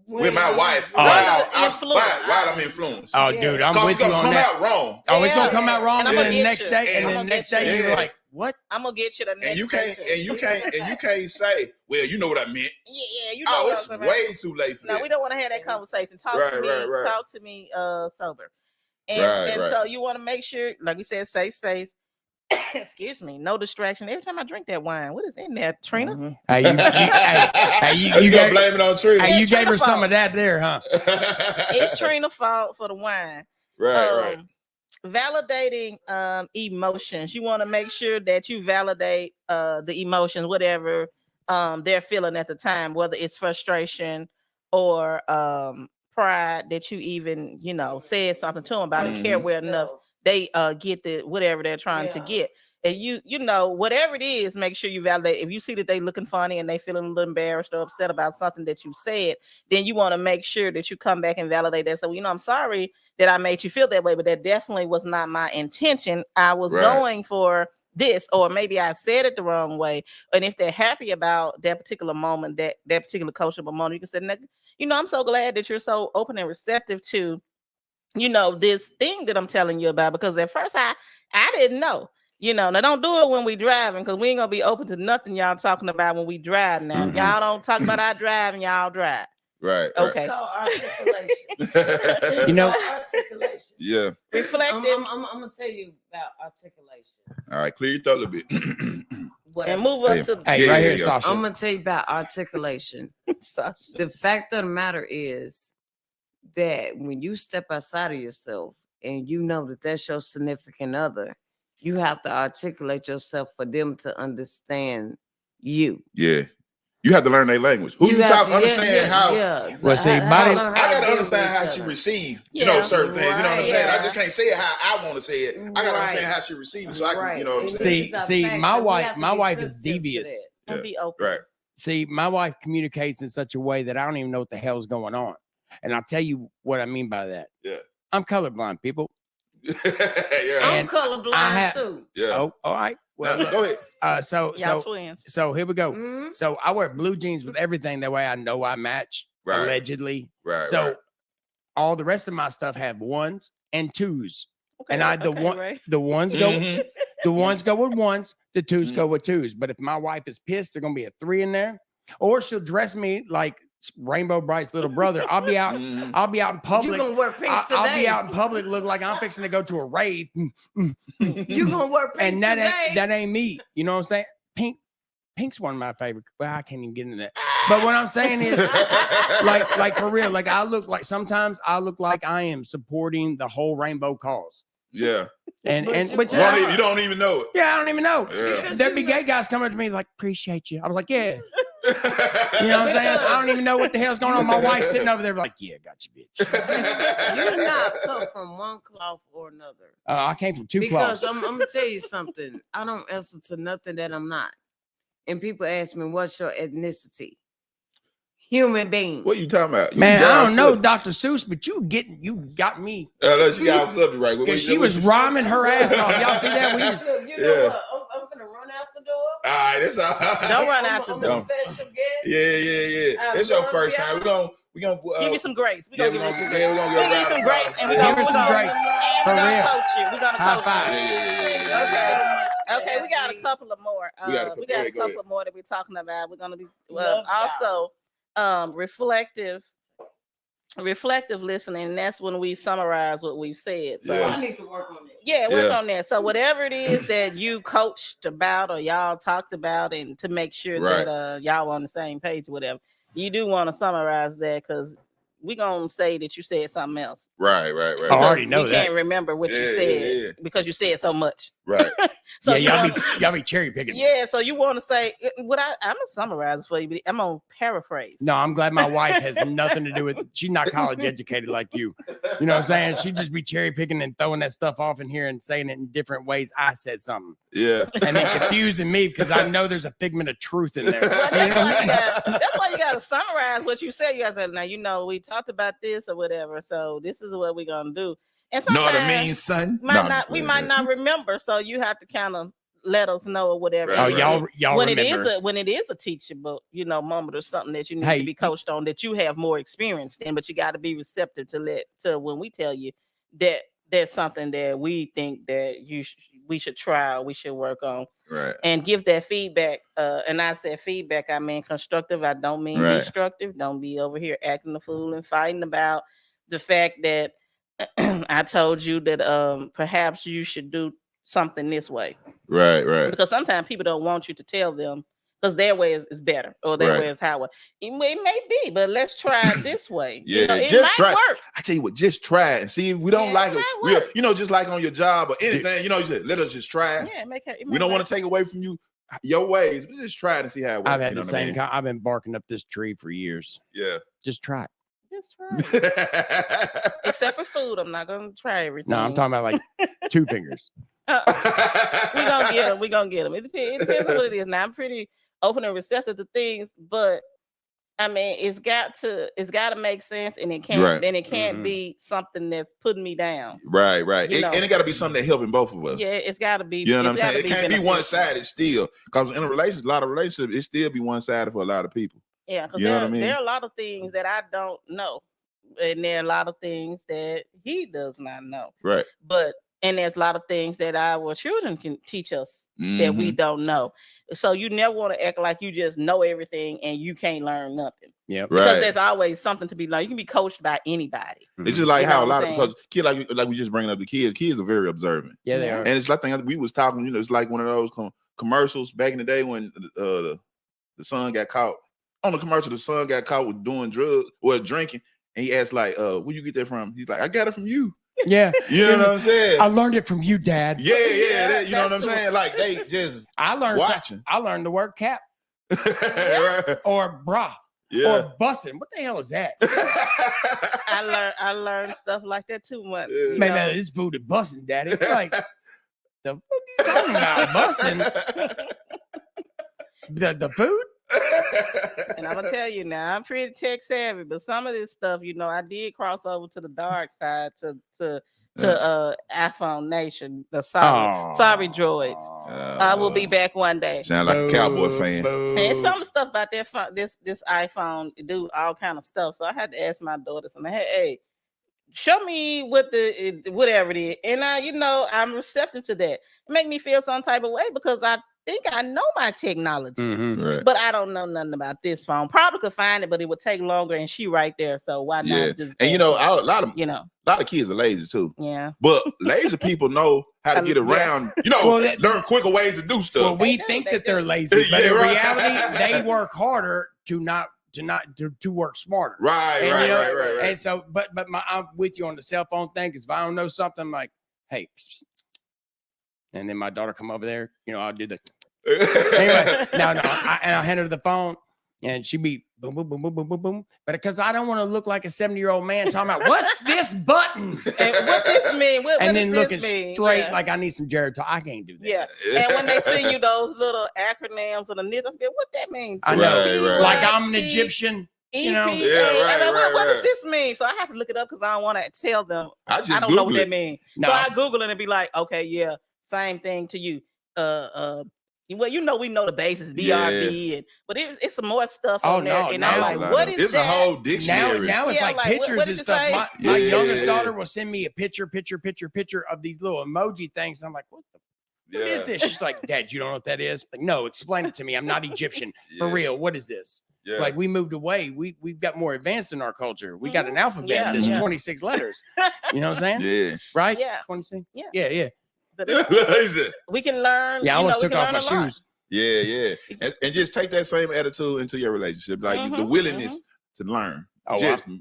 with my wife Oh. while Influence. I'm influenced. Oh, dude, I'm Because with it's you gonna on come that. out wrong. Oh, it's gonna Yeah. come out wrong, And and I'm then gonna the get next you. day, And and I'm then the gonna next get day, you. you're Yeah. like, what? I'm gonna get you the next. And you can't say, well, you know what I meant. Yeah, you know Oh, what it's I'm saying. way too late for No, that. we don't want to have that conversation. Talk Right, to me. right. Talk to me sober. And Right. so you want to make sure, like we said, safe space. Excuse me, no distraction. Every time I drink that wine, what is in there, Trina? Mhm. Hey, You gonna gave, blame it on Trina. hey, you It's gave her Trina's some fault. of that there, huh? It's Trina's fault for the wine. Right. Validating emotions. You want to make sure that you validate the emotions, whatever they're feeling at the time, whether it's frustration or pride, that you even, you know, said something to them about it, care well enough they get the whatever they're trying to get. And you know, whatever it is, make sure you validate. If you see that they looking funny and they feeling a little embarrassed or upset about something that you said, then you want to make sure that you come back and validate that. So, you know, I'm sorry that I made you feel that way, but that definitely was not my intention. I was going for this, or maybe I said it the wrong way. And if they're happy about that particular moment, that particular coachable moment, you can say, you know, I'm so glad that you're so open and receptive to, you know, this thing that I'm telling you about, because at first I didn't know. You know, now don't do it when we driving, because we ain't gonna be open to nothing y'all talking about when we drive now. Mhm. Y'all don't talk about our driving, y'all drive. Right. Okay. It's called articulation. You know, articulation. Yeah. Reflective I'm gonna tell you about articulation. All right. Clear your throat a little bit. and move up to hey, Yeah, right yeah, here, yeah. Sasha. I'm gonna tell you about articulation. Sasha. The fact of the matter is that when you step outside of yourself and you know that that's your significant other, you have to articulate yourself for them to understand you. Yeah. You have to learn their language. Who you have talk, to- understand how. Yeah. Well, see, I body- gotta understand how she received, you know, certain things. You know what I'm saying? I just can't say it how I want to say it. I gotta understand how she received it, so I can, you know what I'm saying? See, my wife is devious. And be open. Right. See, my wife communicates in such a way that I don't even know what the hell's going on. And I'll tell you what I mean by that. Yeah. I'm colorblind, people. Yeah. I'm And colorblind too. Yeah. Oh, all right. Well, Now, go ahead. Y'all twins. So here we go. Mhm. So I wear blue jeans with everything. That way I know I match, Right. allegedly. Right. So right. all the rest of my stuff have 1s and 2s. Okay, And Ray. the ones go Mhm. the ones go with 1s, the 2s Mhm. go with 2s. But if my wife is pissed, there's gonna be a 3 in there, or she'll dress me like Rainbow Bright's little brother. I'll be out. Mhm. I'll be out in You public. gonna wear pink today? I'll be out in public, look like I'm fixing to go to a rave, You gonna wear pink and that today? ain't me. You know what I'm saying? Pink's one of my favorite. Well, I can't even get into that. But what I'm saying is, like for real, like sometimes I look like I am supporting the whole rainbow cause. Yeah. And But you but You don't even know it. yeah, I don't even know. Yeah. There'd be gay guys coming up to me like, appreciate you. I was like, yeah. You know what I'm saying? I don't even know what the hell's going on. My wife's sitting over there like, yeah, got you, bitch. You're not cut from one cloth or another. I came from two Because cloths. I'm gonna tell you something. I don't answer to nothing that I'm not. And people ask me, "What's your ethnicity?" Human being. What you talking about? You Man, got I off don't know, subject. Dr. Seuss, but you got me. She got off subject, right? Because she was rhyming her ass off. Y'all see that? We just, You know Yeah. what? I'm gonna run out the door. All right, that's all. Don't run out the I'm door. a special guest. Yeah. I It's your love first y'all. time. We gonna Give you some grace. we're gonna give you some grace, and we're Give gonna her some grace. and For we're gonna real. coach you. We're gonna High coach five. you. Yeah. Okay, we got a couple of more. We got a couple. We got Go a ahead, go couple of more that we're talking about. We're gonna be Love also reflective listening, and that's when we summarize what we've said. So Yeah. I need to work on it. yeah, work Yeah. on that. So whatever it is that you coached about or y'all talked about, and to make sure Right. that y'all on the same page, whatever, you do want to summarize that, because we're gonna say that you said something else. Right. I already Because know we that. can't remember what you Yeah, said yeah. because you said so much. Right. So yeah, you y'all be cherry picking. yeah, so you want to say what I'm gonna summarize for you, but I'm gonna paraphrase. No, I'm glad my wife has nothing to do with it. She's not college educated like you. You know what I'm saying? She'd just be cherry picking and throwing that stuff off in here and saying it in different ways. I said something. Yeah. And then confusing me because I know there's a figment of truth in there. Well, You know? that's why you got to summarize what you said. You got to say, now, we talked about this or whatever, so this is what we're gonna do. And Know what I sometimes mean, son? we might not remember, so you have to kind of let us know or whatever. Right, Oh, right. y'all when remember. it is a teachable, moment or something that you need Hey, to be coached on, that you have more experience in, but you got to be receptive to when we tell you that there's something that we think that we should try, or we should work on, Right. and give that feedback. And I said feedback, I mean constructive. I don't mean Right. destructive. Don't be over here acting the fool and fighting about the fact that I told you that perhaps you should do something this way. Right. Because sometimes people don't want you to tell them because their way is better, or their Right. way is how it may be, but let's try it this way. Yeah, it just might try. work. I tell you what, just try it and see if we don't Yeah, like it it. might work. Just like on your job or anything, you said, let us just try it. Yeah, We don't want to take away from you your ways. We just try it and see how it works. I've had you know the what I same mean? I've been barking up this tree for years. Yeah. Just try it. Just try it. Except for food, I'm not gonna try everything. No, I'm talking about like 2 fingers. We're gonna get them. We're gonna get them. It depends on what it is. Now I'm pretty open and receptive to things, but I mean, it's got to make sense, and it can't Right. Mhm. be something that's putting me down. Right. You know. And it got to be something that helping both of us. Yeah, it's got to be. You know what I'm it's gotta saying? It can't be beneficial. one-sided still. Because in a relationship, a lot of relationships, it still be one-sided for a lot of people. Yeah, because You know what I mean? there are a lot of things that I don't know, and there are a lot of things that he does not know. Right. And there's a lot of things that our children can teach us that we Mhm. don't know. So you never want to act like you just know everything and you can't learn nothing. Yep. Because Right. there's always something to be learned. You can be coached by anybody. It's just like You know how a what lot I'm of because kids like we just bringing up the kids are very observant. Yeah, they Yeah. are. And it's like we was talking, it's like one of those commercials back in the day when the son got caught on the commercial. The son got caught with doing drugs or drinking, and he asked like, "Where you get that from?" He's like, "I got it from you." Yeah. You know what I'm saying? I learned it from you, Dad. Yeah, Yeah, you know what I'm that's saying? Like they just I learned watching. I learned the word cap Right. or bra Yeah. or bussin'. What the hell is that? I learned stuff like that too much. Yeah. you Man, know. this food is bussin', Daddy. Like, the fuck you talking about bussin'? The food? And I'm gonna tell you now, I'm pretty tech savvy, but some of this stuff, you know, I did cross over to the dark side to iPhone Nation. The sorry droids. I will be back one day. Sound like a cowboy fan. And some of the stuff about that this iPhone do all kind of stuff. So I had to ask my daughters, and hey, show me what whatever it is. And you know, I'm receptive to that. It make me feel some type of way because I think I know my technology, Right. but I don't know nothing about this phone. Probably could find it, but it would take longer. And she right there, so why not? Just and you know, a lot of kids are lazy too. Yeah, but lazy people know how to get around. You know, learn quicker ways to do stuff. Well, we think that they're lazy, but in reality, they work harder to work smarter. Right. And so, but I'm with you on the cell phone thing because if I don't know something, I'm like, hey. And then my daughter come over there, you know, I'll do the anyway. I hand her the phone, and she be boom, boom, boom, boom, boom, boom, boom. But because I don't want to look like a 70-year-old man talking about what's this button and what this mean, and then looking straight like I need some Jared talk. I can't do that. Yeah, and when they send you those little acronyms or the nits, I say, what that mean? I know, like I'm an Egyptian. You know, what does this mean? So I have to look it up because I don't want to tell them. I don't know what that means. No. So I Google it and be like, okay, yeah. Same thing to you. Well, you know, we know the basis, BRB, but it's some more stuff on there. And I'm like, what is that? It's a whole dictionary. Now it's like pictures and stuff. My youngest daughter will send me a picture of these little emoji things. I'm like, what is this? She's like, Dad, you don't know what that is? Like, no, explain it to me. I'm not Egyptian. For real. What is this? Yeah. Like we moved away. We've got more advanced in our culture. We got an alphabet that's 26 letters. You know what I'm saying? Yeah. Right? Yeah. 26? Yeah. But we can learn. Yeah, I almost took off my shoes. Yeah. And just take that same attitude into your relationship, like the willingness to learn.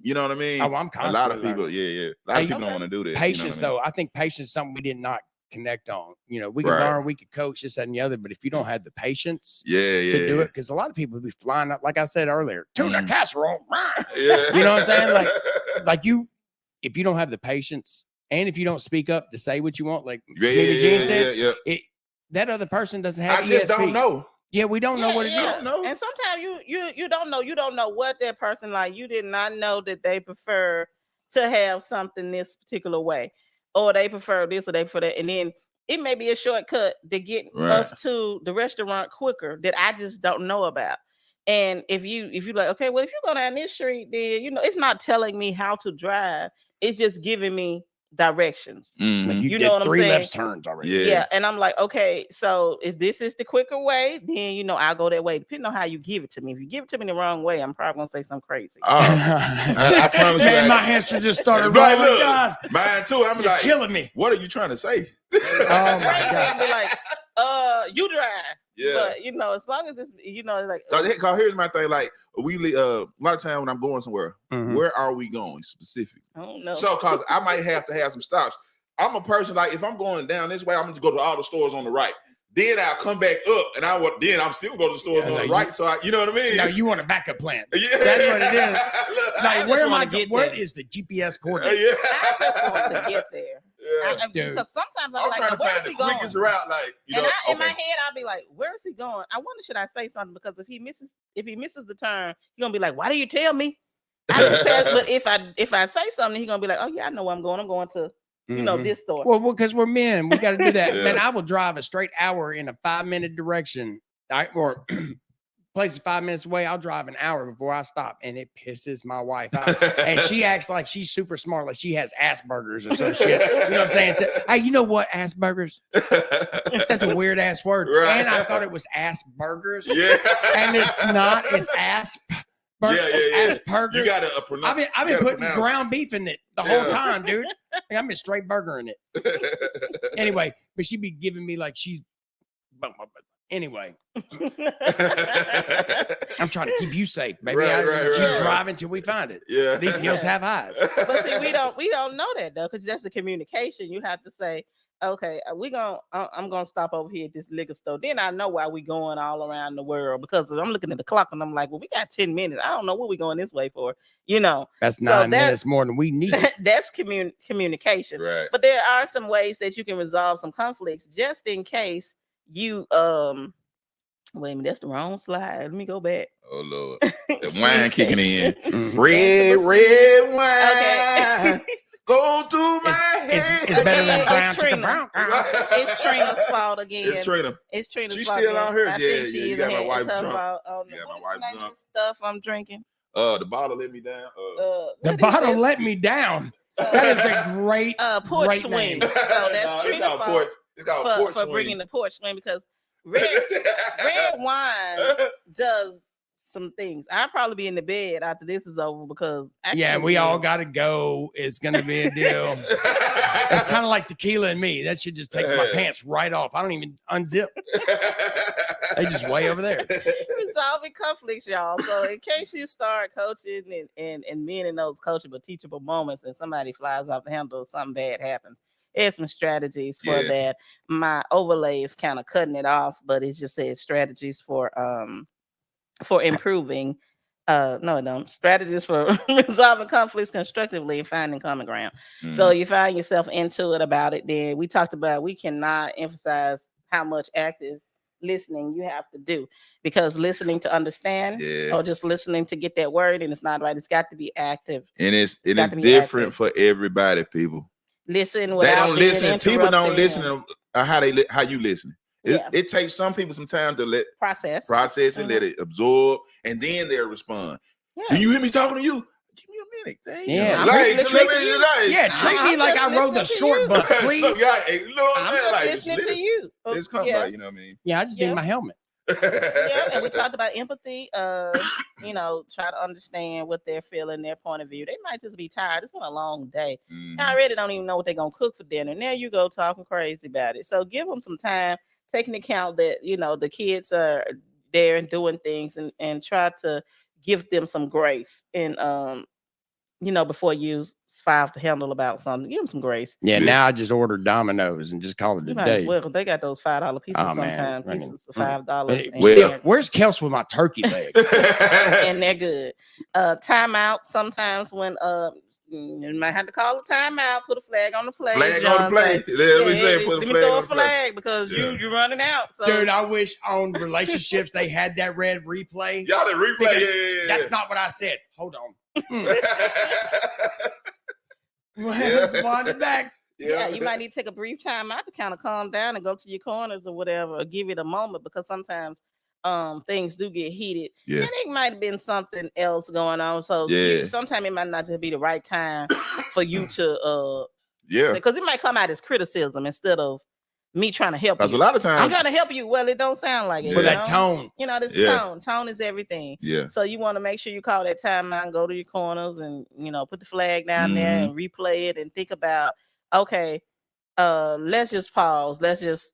You know what I mean? Oh, I'm constantly a lot of people. A lot of people don't want to do that. Patience, you know though, I think patience is something we did not connect on. You know, we can learn, we could coach this, that, and the other, but if you don't have the patience to do it, because a lot of people be flying up, like I said earlier, tuna casserole. You know what I'm saying? Like you, if you don't have the patience. And if you don't speak up to say what you want, like Mimi-Jienne said, that other person doesn't have. I just don't know. Yeah, we don't know what it is. And sometimes you don't know. You don't know what that person like. You did not know that they prefer to have something this particular way, or they prefer this or they prefer that, and then it may be a shortcut to get us to the restaurant quicker that I just don't know about. And if you like, okay, well, if you go down this street, then you know it's not telling me how to drive. It's just giving me directions. Like you know what 3 left turns already. Yeah, and I'm like, okay, so if this is the quicker way, then you know I'll go that way. Depending on how you give it to me. If you give it to me the wrong way, I'm probably gonna say something crazy. I promise you, my hamster just started rolling. God, mine too. I'm like, killing me. What are you trying to say? Oh my God! Be like, you drive. Yeah, but you know, as long as it's, you know, like. Cause here's my thing. Like we, a lot of time when I'm going somewhere, where are we going specifically? I don't know. So, cause I might have to have some stops. I'm a person like if I'm going down this way, I'm going to go to all the stores on the right. Then I'll come back up, and I'm still going to the stores on the right. So you know what I mean? No, you want a backup plan. Yeah, that's what it is. Like where am I going? Where is the GPS coordinate? I just want to get there. Yeah. Because sometimes I'm trying to find the quickest route. Like in my head, I'll be like, "Where is he going?" I wonder, should I say something? Because if he misses the turn, he's gonna be like, "Why do you tell me?" But if I say something, he's gonna be like, "Oh yeah, I know where I'm going. I'm going to." You know, this store. Well, because we're men, we got to do that. Man, I will drive a straight hour in a 5-minute direction, or place is 5 minutes away. I'll drive an hour before I stop, and it pisses my wife out. And she acts like she's super smart, like she has Asperger's or some shit. You know what I'm saying? So, hey, you know what? Asperger's? That's a weird ass word. Right. And I thought it was Asperger's. Yeah. And it's not. It's Asperger's. Asperger's. You gotta pronounce. I've been putting ground beef in it the whole time, dude. Like, I've been straight burgering it. Anyway, but she be giving me like she's. Anyway, I'm trying to keep you safe, baby. Keep driving till we find it. Yeah, these hills have eyes. But see, we don't know that though, because that's the communication. You have to say, okay, I'm gonna stop over here at this liquor store. Then I know why we going all around the world, because I'm looking at the clock and I'm like, well, we got 10 minutes. I don't know what we going this way for. You know, that's 9 minutes more than we need. That's communication. Right. But there are some ways that you can resolve some conflicts, just in case you Wait a minute, that's the wrong slide. Let me go back. Oh Lord, the wine kicking in. Mhm. Red wine. Okay. Go to my head. It's better than It's brown chicken Trina. brown. It's Trina's fault again. It's Trina. It's Trina's She's fault still again. out here? I Yeah, think she yeah, you is got my ahead. wife It's her drunk. fault. Oh, You got my what's wife the name of drunk. the stuff I'm drinking? The bottle let me down. What The is bottle this? let me down. That is a great, porch great swing. name. So that's It's Trina's called fault porch. It's called porch for swing. bringing the porch swing because red wine does some things. I'll probably be in the bed after this is over because Yeah, we all got to go. It's going to be a deal. It's kind of like tequila and me. That shit just takes my pants right off. I don't even unzip. They just way over there. Resolving conflicts, y'all. So in case you start coaching and being in those coachable, teachable moments and somebody flies off the handle or something bad happens, there's some strategies for that. My overlay is kind of cutting it off, but it just says strategies for improving. No, it don't. Strategies for resolving conflicts constructively and finding common ground. So you find yourself into it about it. Then we talked about we cannot emphasize how much active listening you have to do because listening to understand or just listening to get that word and it's not right. It's got to be active. And it is different for everybody, people. Listen They don't listen. People don't interrupting listen to how you listen. It takes some people some time to let process it, let it absorb, and then they'll respond. Do you hear me talking to you? Give me a minute. Damn. Yeah. Treat me like I rode the short bus, please. You know what I'm saying? Like, listening to you. It's coming, like, you know what I mean? Yeah, I just need my helmet. And we talked about empathy. You know, try to understand what they're feeling, their point of view. They might just be tired. It's been a long day. I already don't even know what they're gonna cook for dinner. Now you go talking crazy about it. So give them some time, taking account that the kids are there and doing things, and try to give them some grace and before you five to handle about something, give them some grace. Yeah, now I just ordered Domino's and just call it a Might day. as well, they got those $5 pieces sometimes. Pieces of $5. Where's Kels with my turkey leg? And they're good. Timeout sometimes when you might have to call a timeout, put a flag on the play. Flag on the play. Let me say, put a flag on the flag because you're running out. So. Dude, I wish on relationships they had that red replay. Y'all did replay. That's not what I said. Hold on. Wind it back. Yeah, you might need to take a brief time out to kind of calm down and go to your corners or whatever, or give it a moment because sometimes things do get heated. And it might have been something else going on. So sometimes it might not just be the right time for you to because it might come out as criticism instead of me trying to help you. Because a lot of times I'm trying to help you. Well, it don't sound like it. But that tone. This tone. Tone is everything. Yeah. So you want to make sure you call that time out and go to your corners and put the flag down there and replay it and think about, okay, let's just pause. Let's just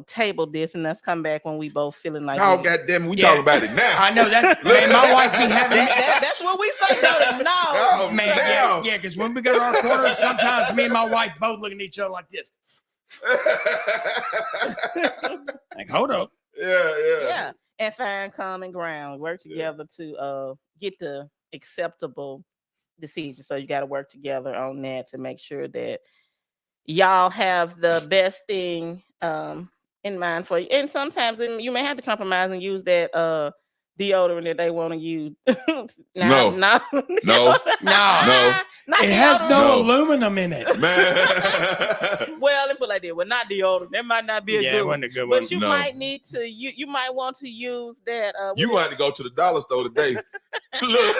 table this and let's come back when we both feeling like goddamn, we talking about it now. I know that's man, my wife be having that's what we say. No, man, yeah, because when we go to our corners, sometimes me and my wife both looking at each other like this. Like, hold up. Yeah. And find common ground. Work together to get the acceptable decision. So you got to work together on that to make sure that y'all have the best thing in mind for you. And sometimes you may have to compromise and use that deodorant that they want to use. No. It has no aluminum in it. Well, let me put it like that. Well, not deodorant. That might not be a good one. But you might need to. You might want to use that. You want to go to the dollar store today. Look,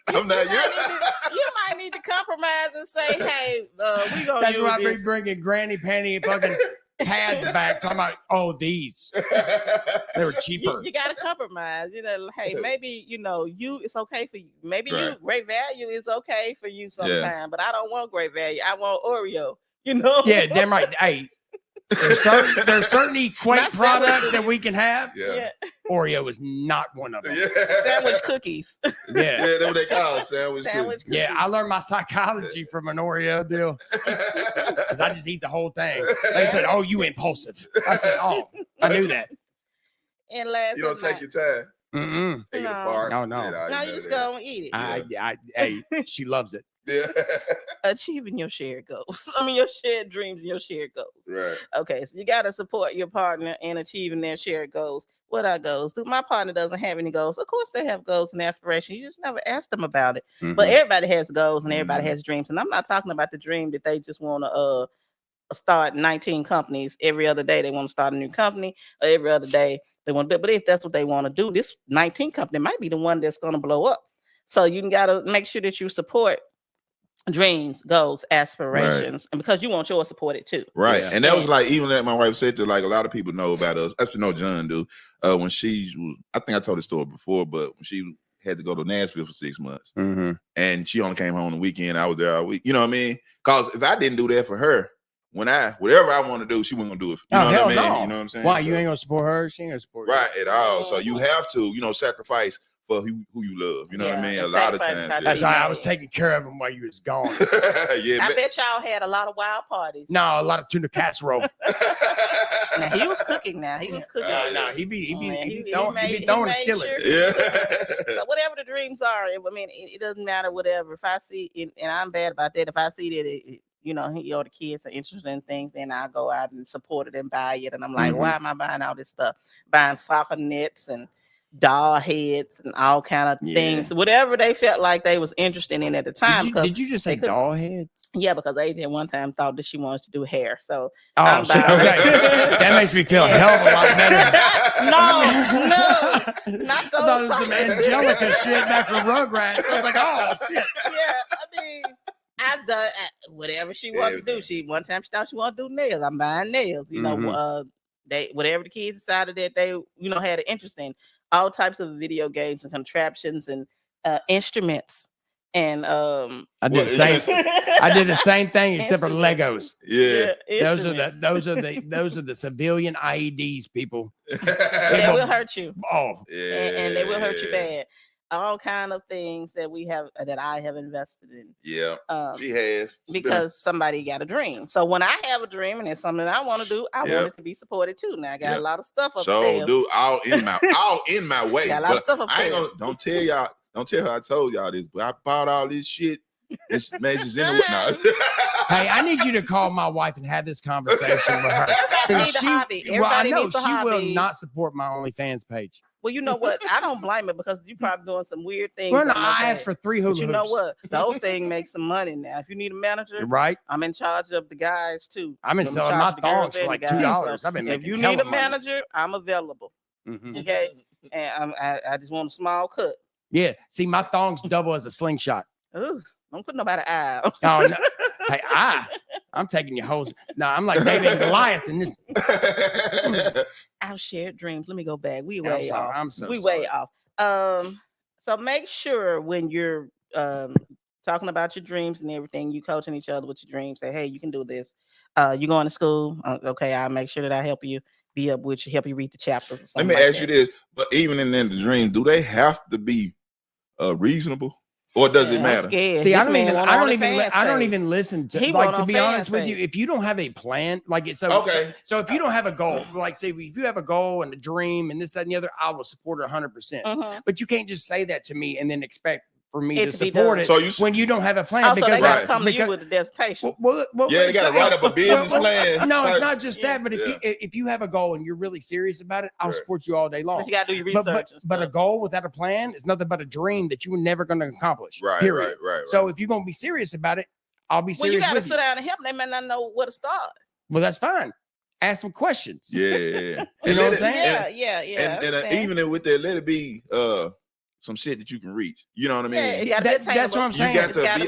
I'm not you might need to compromise and say, "Hey, we gonna." That's why I be bringing granny panty fucking pads back. Talking about these. They were cheaper. You got to compromise. Hey, maybe it's okay for you. Maybe great value is okay for you sometime, but I don't want great value. I want Oreo. Yeah, damn right. Hey, there's certain Equate products that we can have. Yeah. Oreo is not one of them. Sandwich cookies. Yeah, that's what they call it, sandwich cookies. Yeah, I learned my psychology from an Oreo deal because I just eat the whole thing. They said, "Oh, you impulsive." I said, "Oh, I knew that." And last, you don't take your time. Take it apart. No. No, you just go and eat it. Hey, she loves it. Yeah. achieving your shared goals. I mean, your shared dreams and your shared goals. Right. Okay, so you got to support your partner in achieving their shared goals. What are goals? My partner doesn't have any goals. Of course, they have goals and aspirations. You just never ask them about it. But everybody has goals and everybody has dreams. And I'm not talking about the dream that they just want to start 19 companies every other day. They want to start a new company, or every other day they want to do. But if that's what they want to do, this 19 company might be the one that's going to blow up. So you got to make sure that you support dreams, goals, aspirations, and because you want yours supported too. Right. And that was like, even that my wife said that, like, a lot of people know about us. Actually, no, John do. When she was, I think I told the story before, but when she had to go to Nashville for 6 months, and she only came home on the weekend, I was there all week. You know what I mean? Because if I didn't do that for her, whatever I want to do, she wasn't gonna do it. You know what I mean? No. You know what I'm saying? Why you ain't gonna support her? She ain't gonna support you. Right at all. So you have to, sacrifice for who you love. You know what I mean? A lot of times. That's why I was taking care of him while you was gone. I bet y'all had a lot of wild parties. No, a lot of tuna casserole. Now he was cooking. No, he be throwing a skillet. So whatever the dreams are, it doesn't matter. Whatever. If I see it, and I'm bad about that. If I see that the kids are interested in things, then I go out and support it and buy it. And I'm like, why am I buying all this stuff? Buying soccer nets and doll heads and all kind of things, whatever they felt like they was interested in at the time. Did you just say doll heads? Yeah, because AJ one time thought that she wanted to do hair. So okay. That makes me feel a hell of a lot better. No, not those. I thought it was some Angelica shit back from Rugrats. I was like, oh shit. Yeah, I've done whatever she wanted to do. One time she thought she wanted to do nails. I'm buying nails. They whatever the kids decided that they had an interest in. All types of video games and contraptions and instruments. And I did the same thing except for Legos. Yeah. Those are the civilian IEDs, people. They will hurt you. Oh, and they will hurt you bad. All kind of things that I have invested in. Yeah, she has. Because somebody got a dream. So when I have a dream and it's something I want to do, I want it to be supported too. Now I got a lot of stuff upstairs. So do all in my way. Got a lot of stuff upstairs. Don't tell her I told y'all this, but I bought all this shit. This measures in the no. Hey, I need you to call my wife and have this conversation with her. Everybody needs a hobby. She will not support my OnlyFans page. Well, you know what? I don't blame it because you're probably doing some weird things. Well, no, I asked for 3 hula hoops. You know what? The whole thing makes some money now. If you need a manager, right? I'm in charge of the guys too. I've been selling my thongs for like $2. I've been making. If you need a manager, I'm available. Okay, and I just want a small cut. Yeah. See, my thongs double as a slingshot. Ooh, don't put nobody out. Oh no. Hey, I'm taking your hoes. No, I'm like David and Goliath in this. Our shared dreams. Let me go back. We way off. I'm so we sorry. way off. So make sure when you're talking about your dreams and everything, you coaching each other with your dreams. Say, hey, you can do this. You going to school? Okay, I'll make sure that I help you. Be up with you, help you read the chapters. Let me ask you this: but even in the dreams, do they have to be reasonable? Or does it matter? See, I don't even listen to. Like, to be honest with you, if you don't have a plan, like it's so if you don't have a goal, like say if you have a goal and a dream and this, that, and the other, I will support it 100%. But you can't just say that to me and then expect for me to support it when you don't have a plan. Because they got to come to you with a dissertation. They got to write up a business plan. No, it's not just that. But if you have a goal and you're really serious about it, I'll support you all day long. But you got to do your research. But a goal without a plan is nothing but a dream that you were never going to accomplish. Right. So if you're going to be serious about it, I'll be serious. Well, you got to sit down and help them. They may not know where to start. Well, that's fine. Ask some questions. Yeah. You know what I'm saying? Yeah. And even with that, let it be some shit that you can reach. You know what I mean? Yeah, that's what I'm saying. You got to be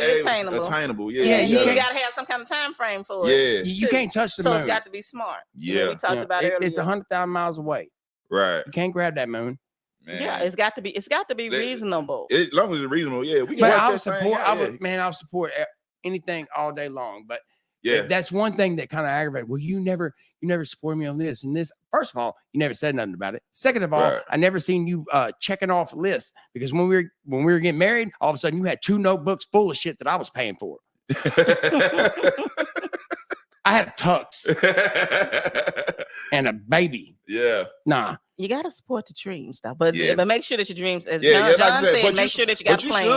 attainable. Yeah, you got to have some kind of time frame for it. Yeah, you can't touch the moon. So it's got to be smart. Yeah, we talked about earlier. It's 100,000 miles away. Right. You can't grab that moon. Man. Yeah, it's got to be reasonable. As long as it's reasonable, yeah. We can but I'll support anything all day long. But that's one thing that kind of aggravated. Well, you never support me on this and this. First of all, you never said nothing about it. Second of all, I never seen you checking off lists because when we were getting married, all of a sudden you had 2 notebooks full of shit that I was paying for. I had a tux and a baby. Yeah. Nah. you gotta support the dreams though, but make sure that your dreams, as like John said, said, make sure that you got a plan.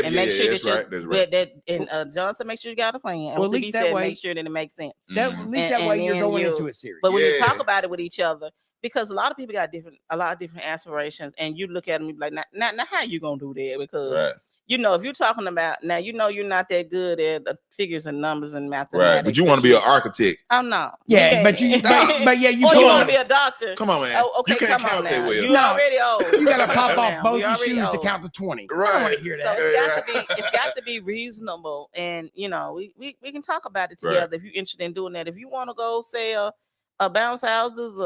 And make sure that's right. That's right. John said, make sure you got a plan. Well, at least that way, make sure that it makes sense. At least that way you're going into it serious. But when you talk about it with each other, because a lot of people got a lot of different aspirations, and you look at them and be like, now how you gonna do that? Because you know, if you're talking about now, you know, you're not that good at the figures and numbers and mathematics. Right, but you want to be an architect. Oh no. Yeah, but you want to be a doctor. Come on, man. Oh, okay, you can't come count on that well. You already old. You gotta pop off both your shoes to count to 20. Right. I don't want to hear that. So it's got to be reasonable, and you know, we can talk about it together if you're interested in doing that. If you want to go say a bounce houses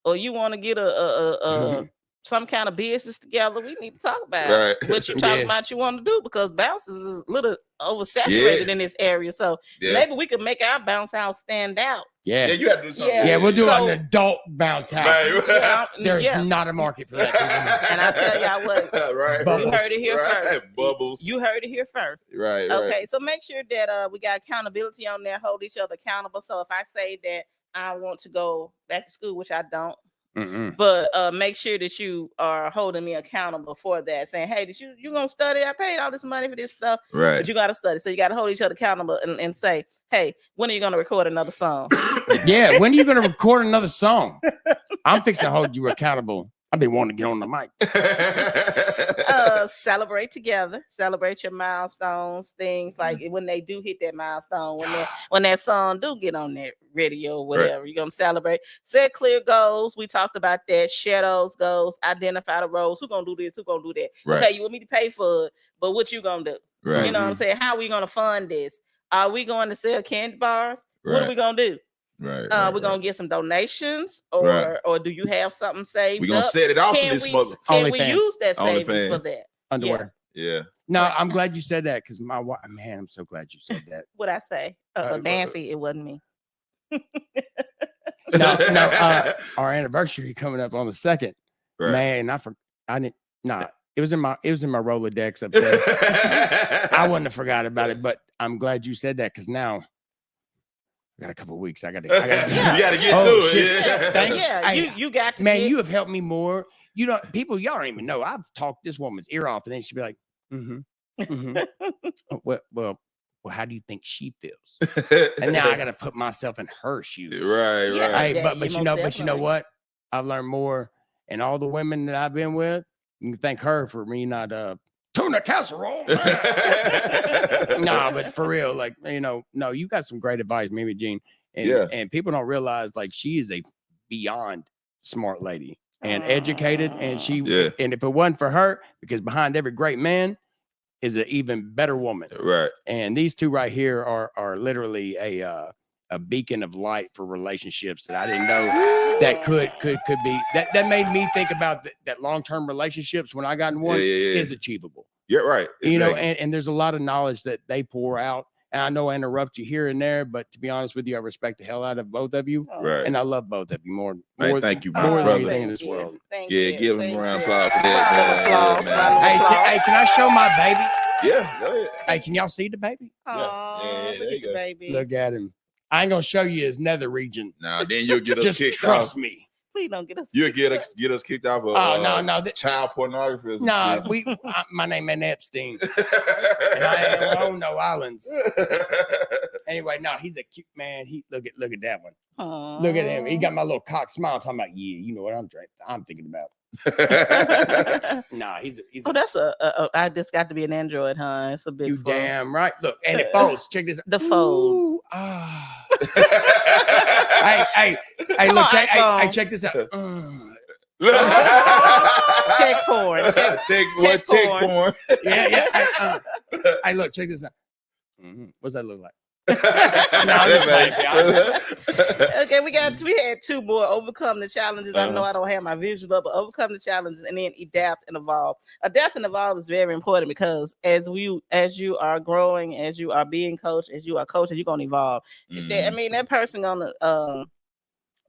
or you want to get a some kind of business together, we need to talk about what you're talking about you want to do, because bounces is a little oversaturated in this area. So maybe we could make our bounce house stand out. Yeah, you have to do something. Yeah, we'll do an adult bounce house. Right. There's not a market for that. And I tell y'all what, you heard it here first. Bubbles. You heard it here first. Right. Okay, so make sure that we got accountability on there, hold each other accountable. So if I say that I want to go back to school, which I don't, but make sure that you are holding me accountable for that, saying, hey, did you gonna study? I paid all this money for this stuff, but you gotta study. So you gotta hold each other accountable and say, hey, when are you gonna record another song? Yeah, when are you gonna record another song? I'm fixing to hold you accountable. I've been wanting to get on the mic. Celebrate together, celebrate your milestones, things like when they do hit that milestone, when that song do get on that radio or whatever, you're gonna celebrate. Set clear goals. We talked about that. Share those goals, identify the roles. Who gonna do this? Who gonna do that? Okay, you want me to pay for it, but what you gonna do? You know what I'm saying? How are we gonna fund this? Are we going to sell candy bars? What are we gonna do? We're gonna get some donations, or do you have something saved? We're gonna set it off in this mother. Can we use that savings for that? Underwear. Yeah. No, I'm glad you said that, because my wife, man, I'm so glad you said that. What'd I say? Nancy, it wasn't me. No, our anniversary coming up on the 2nd. Man, it was in my Rolodex up there. I wouldn't have forgot about it, but I'm glad you said that, because now I got a couple of weeks. I got to. You got to get to it. Yeah, you got to. Man, you have helped me more. You know, people, y'all don't even know. I've talked this woman's ear off, and then she'd be like, well, how do you think she feels? And now I got to put myself in her shoes. Right. Hey, but you know what? I've learned more, and all the women that I've been with, you can thank her for me not tuna casserole. Nah, but for real, like, you know, no, you got some great advice, Mimi-Jienne, and people don't realize, like, she is a beyond smart lady and educated, and and if it wasn't for her, because behind every great man is an even better woman. Right. And these two right here are literally a beacon of light for relationships that I didn't know that could be. That made me think about that long-term relationships when I got in one is achievable. Yeah, right. Exactly. You know, and there's a lot of knowledge that they pour out. And I know I interrupt you here and there, but to be honest with you, I respect the hell out of both of you. Right. And I love both of you more thank you, more than brother. anything in this world. Give him a round of applause for that. Hey, can I show my baby? Yeah, go ahead. Hey, can y'all see the baby? Yeah, there you go. Baby. Look at him. I ain't gonna show you his nether region. Nah, then you'll get us Just kicked trust off. me. Please don't get us. You'll get us kicked off of no. child pornography. No, my name ain't Epstein. And I ain't on no islands. Anyway, no, he's a cute man. Look at that one. Aww. Look at him. He got my little cock smile talking about, you know what I'm thinking about. Nah, he's that's I just got to be an Android, huh? It's a big you phone. Damn right. Look, and it folds. Check this out. The fold. Hey, look, check this out. Check porn. Check porn. Yeah. Hey, look, check this out. What's that look like? Okay, we had 2 more. Overcome the challenges. I know I don't have my visual up, but overcome the challenges and then adapt and evolve. Adapt and evolve is very important, because as you are growing, as you are being coached, as you are coaching, you're gonna evolve. I mean, that person gonna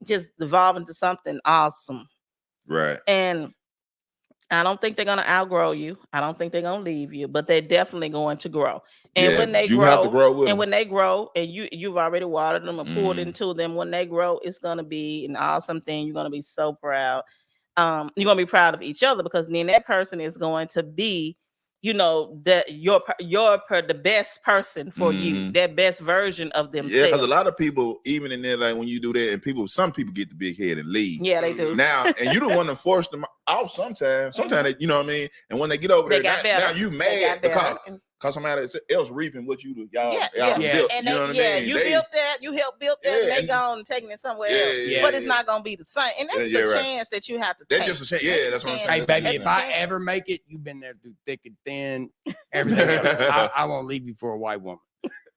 just evolve into something awesome. Right. And I don't think they're going to outgrow you. I don't think they're going to leave you, but they're definitely going to grow. And when they grow, have to grow with them. When they grow, and you've already watered them and poured into them, when they grow, it's going to be an awesome thing. You're going to be so proud. you're gonna be proud of each other, because then that person is going to be, that the best person for you, that best version of themselves. Yeah, because a lot of people, even in there, like when you do that, and some people get the big head and leave. Yeah, they do. Now, and you don't want to force them out sometimes. Sometimes they, you know what I mean? And when they get over there, now you mad because somebody else reaping what you do. Y'all built. And you know what I mean? You built that, you helped build that, and they gone and taking it somewhere else. But it's not gonna be the same. And that's a chance that you have to take. That's just a chance. Yeah, that's what I'm saying. Hey, baby, if I ever make it, you've been there through thick and thin, everything else. I won't leave you for a white woman.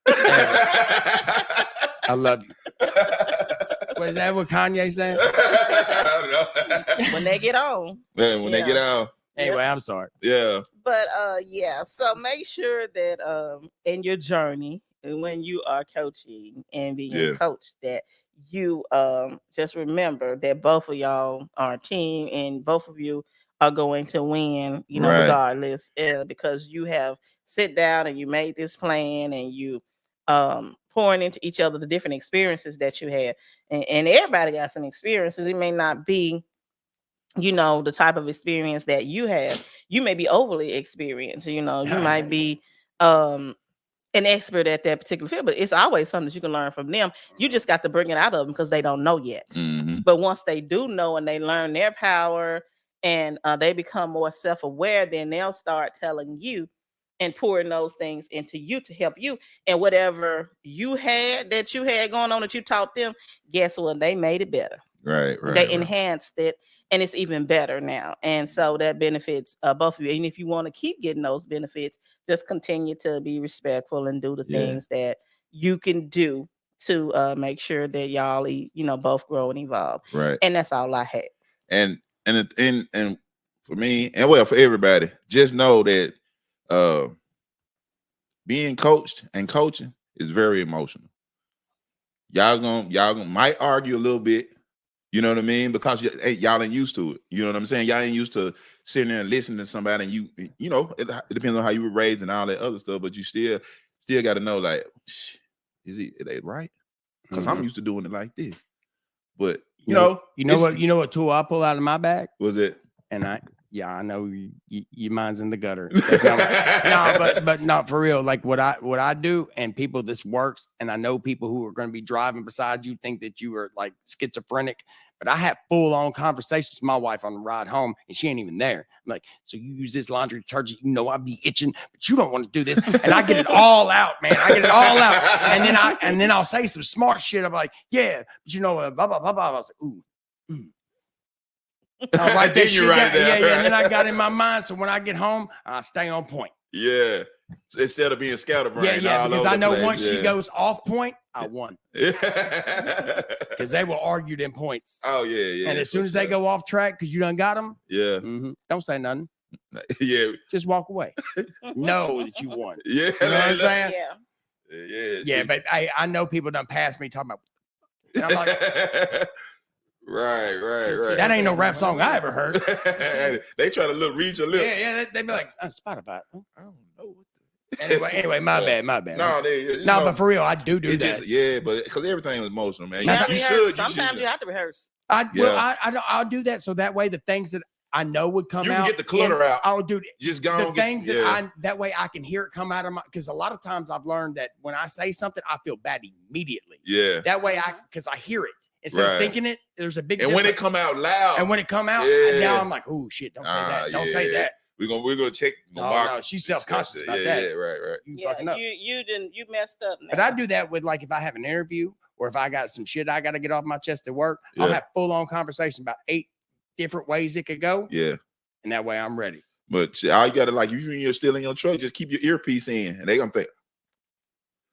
I love you. Is that what Kanye saying? I don't know. When they get on. Man, when they get on. Anyway, I'm sorry. Yeah. But so make sure that in your journey, when you are coaching and being coached, that you just remember that both of y'all are a team and both of you are going to win, regardless, because you have sit down and you made this plan and you pouring into each other the different experiences that you had. And everybody got some experiences. It may not be the type of experience that you have. You may be overly experienced, you might be an expert at that particular field, but it's always something that you can learn from them. You just got to bring it out of them because they don't know yet. But once they do know and they learn their power and they become more self-aware, then they'll start telling you and pouring those things into you to help you. And whatever you had going on that you taught them, guess what? They made it better. Right. They enhanced it. And it's even better now. And so that benefits both of you. And if you want to keep getting those benefits, just continue to be respectful and do the things that you can do to make sure that y'all, both grow and evolve. Right. And that's all I have. And for me, and for everybody, just know that being coached and coaching is very emotional. Y'all might argue a little bit. You know what I mean? Because y'all ain't used to it. You know what I'm saying? Y'all ain't used to sitting there and listening to somebody, and it depends on how you were raised and all that other stuff, but you still got to know, like, is it right? Because I'm used to doing it like this. But you know what tool I pull out of my bag? Was it? And I know your mind's in the gutter. but not for real. Like what I do, and people, this works. And I know people who are going to be driving beside you think that you are like schizophrenic, but I have full on conversations with my wife on the ride home, and she ain't even there. I'm like, so you use this laundry detergent? I'd be itching, but you don't want to do this. And I get it all out, man. I get it all out, and then I'll say some smart shit. I'm like, yeah, but blah blah blah blah. I was like, ooh. I write that shit down. And then I got in my mind, so when I get home, I stay on point. Yeah. So instead of being scatterbrained. Yeah, because I know once she goes off point, I won. Because they will argue them points. Oh, yeah. And as soon as they go off track, because you done got them, don't say nothing. Yeah. Just walk away. Know that you won. Yeah. You know what I'm saying? Yeah. Yeah, but I know people done passed me talking about, and I'm like, Right. That ain't no rap song I ever heard. They try to read your lips. Yeah. They be like, Spotify. I don't know what. Anyway, my bad. No, but for real, I do that. But because everything is emotional, man. Sometimes you have to rehearse. I'll do that so that way the things that I know would come out. You can get the clutter out. I'll do just go the things that way I can hear it come out of my, because a lot of times I've learned that when I say something, I feel bad immediately. Yeah. That way because I hear it. Instead of thinking it, there's a big difference. When it come out loud. And when it come out, now I'm like, oh shit, don't say that. Don't say that. We're gonna check. No, she's self-conscious about that. Yeah, right. You fucking up. You messed up now. But I do that with, like, if I have an interview or if I got some shit I gotta get off my chest at work, I'll have full-on conversation about 8 different ways it could go. Yeah. And that way I'm ready. But all you gotta, like, if you're still in your truck, just keep your earpiece in and they gonna think.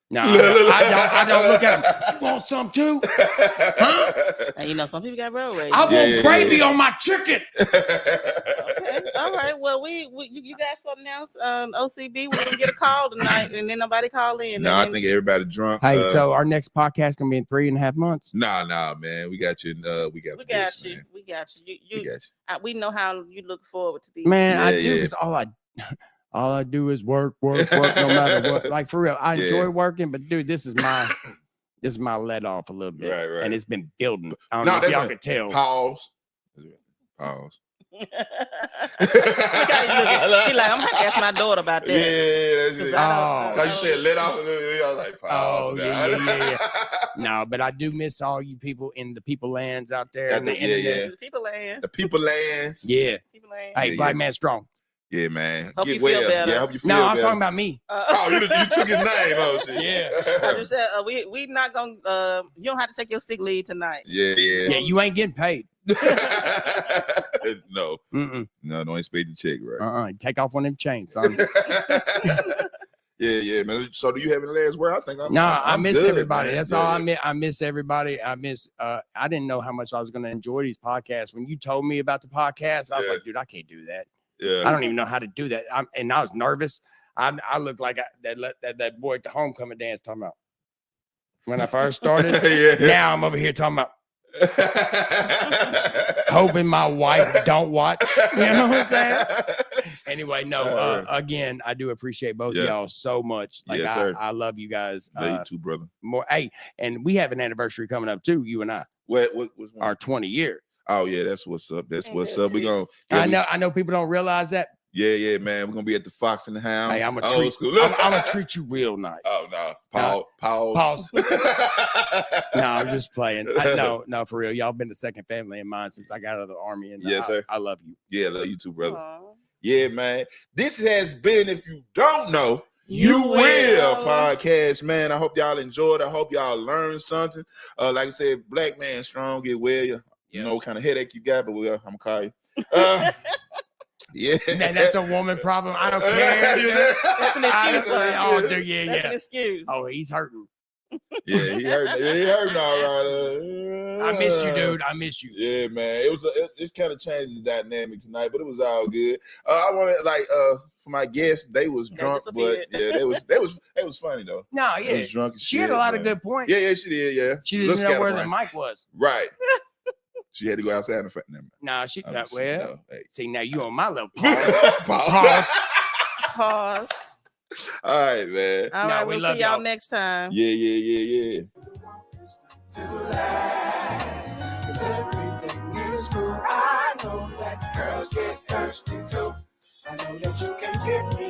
No, I don't look at them. You want some too? Huh? And some people got road rage. I want gravy on my chicken. Okay. All right. Well, you got something else? OCB, we're gonna get a call tonight, and then nobody call in. No, I think everybody drunk. Hey, so our next podcast gonna be in 3.5 months. Nah, man. We got you. We got you. We got you. We know how you look forward to these. Man, I do, because all I do is work, no matter what. Like, for real, I enjoy working, but dude, this is my let off a little bit. Right. And it's been building. I don't know if y'all can tell. Pause. Pause. Look how he looking. He like, I'm gonna have to ask my daughter about that. Yeah, that's it. Cause you said let off. I was like, pause. Yeah. No, but I do miss all you people in the people lands out there. The People land. The people lands. Yeah. People land. Hey, black man strong. Yeah, man. Hope Get you feel well. better. Yeah, hope you feel No, better. I was talking about me. You took his name. Oh shit. Yeah. I just said we not gonna. You don't have to take your sick leave tonight. Yeah. Yeah, you ain't getting paid. No. Mm-mm. No, don't expect the check, right? Take off one of them chains, son. Yeah, man. So, do you have any last word? I think I miss good, everybody. Man. That's all I miss. I miss everybody. I miss. I didn't know how much I was going to enjoy these podcasts. When you told me about the podcast, I was like, dude, I can't do that. Yeah. I don't even know how to do that. And I was nervous. I looked like that boy at the homecoming dance talking about when I first started. Yeah. Now I'm over here talking about hoping my wife don't watch. You know what I'm saying? Anyway, no. Again, I do appreciate both of y'all so much. Like yes, sir. I love you guys. Love you too, brother. More. Hey, and we have an anniversary coming up too. You and I. What Our 20 year. Oh yeah, that's what's up. That's what's up. We gonna. I know people don't realize that. Yeah, man. We're gonna be at the Fox and the Hound. Hey, I'm old school. I'm gonna treat you real nice. Oh no, pause. No, I'm just playing. No, for real. Y'all been the second family of mine since I got out of the army, and yes, sir. I love you. Yeah, love you too, brother. Aww. Yeah, man. This has been, if you don't know, you will podcast, man. I hope y'all enjoyed. I hope y'all learned something. Like I said, black man strong, get well. You know what kind of headache you got, but I'm gonna call you. Yeah, that's a woman problem. I don't care. That's an excuse. That's an excuse. Oh, he's hurting. Yeah, he hurting all right. I miss you, dude. I miss you. Yeah, man. It's kind of changed the dynamic tonight, but it was all good. I wanted for my guests, they was drunk, but yeah, they was funny though. No, yeah, they was drunk. She had a lot of good points. Yeah, she did. Yeah, she didn't know where the mic was. Right. She had to go outside and find them. Nah, she got well. Hey. See, now you on my level. Pause. Pause. All right, man. All right, we'll see y'all next time. Yeah. Everything is cool. I know that girls get thirsty too. I know that you can get me.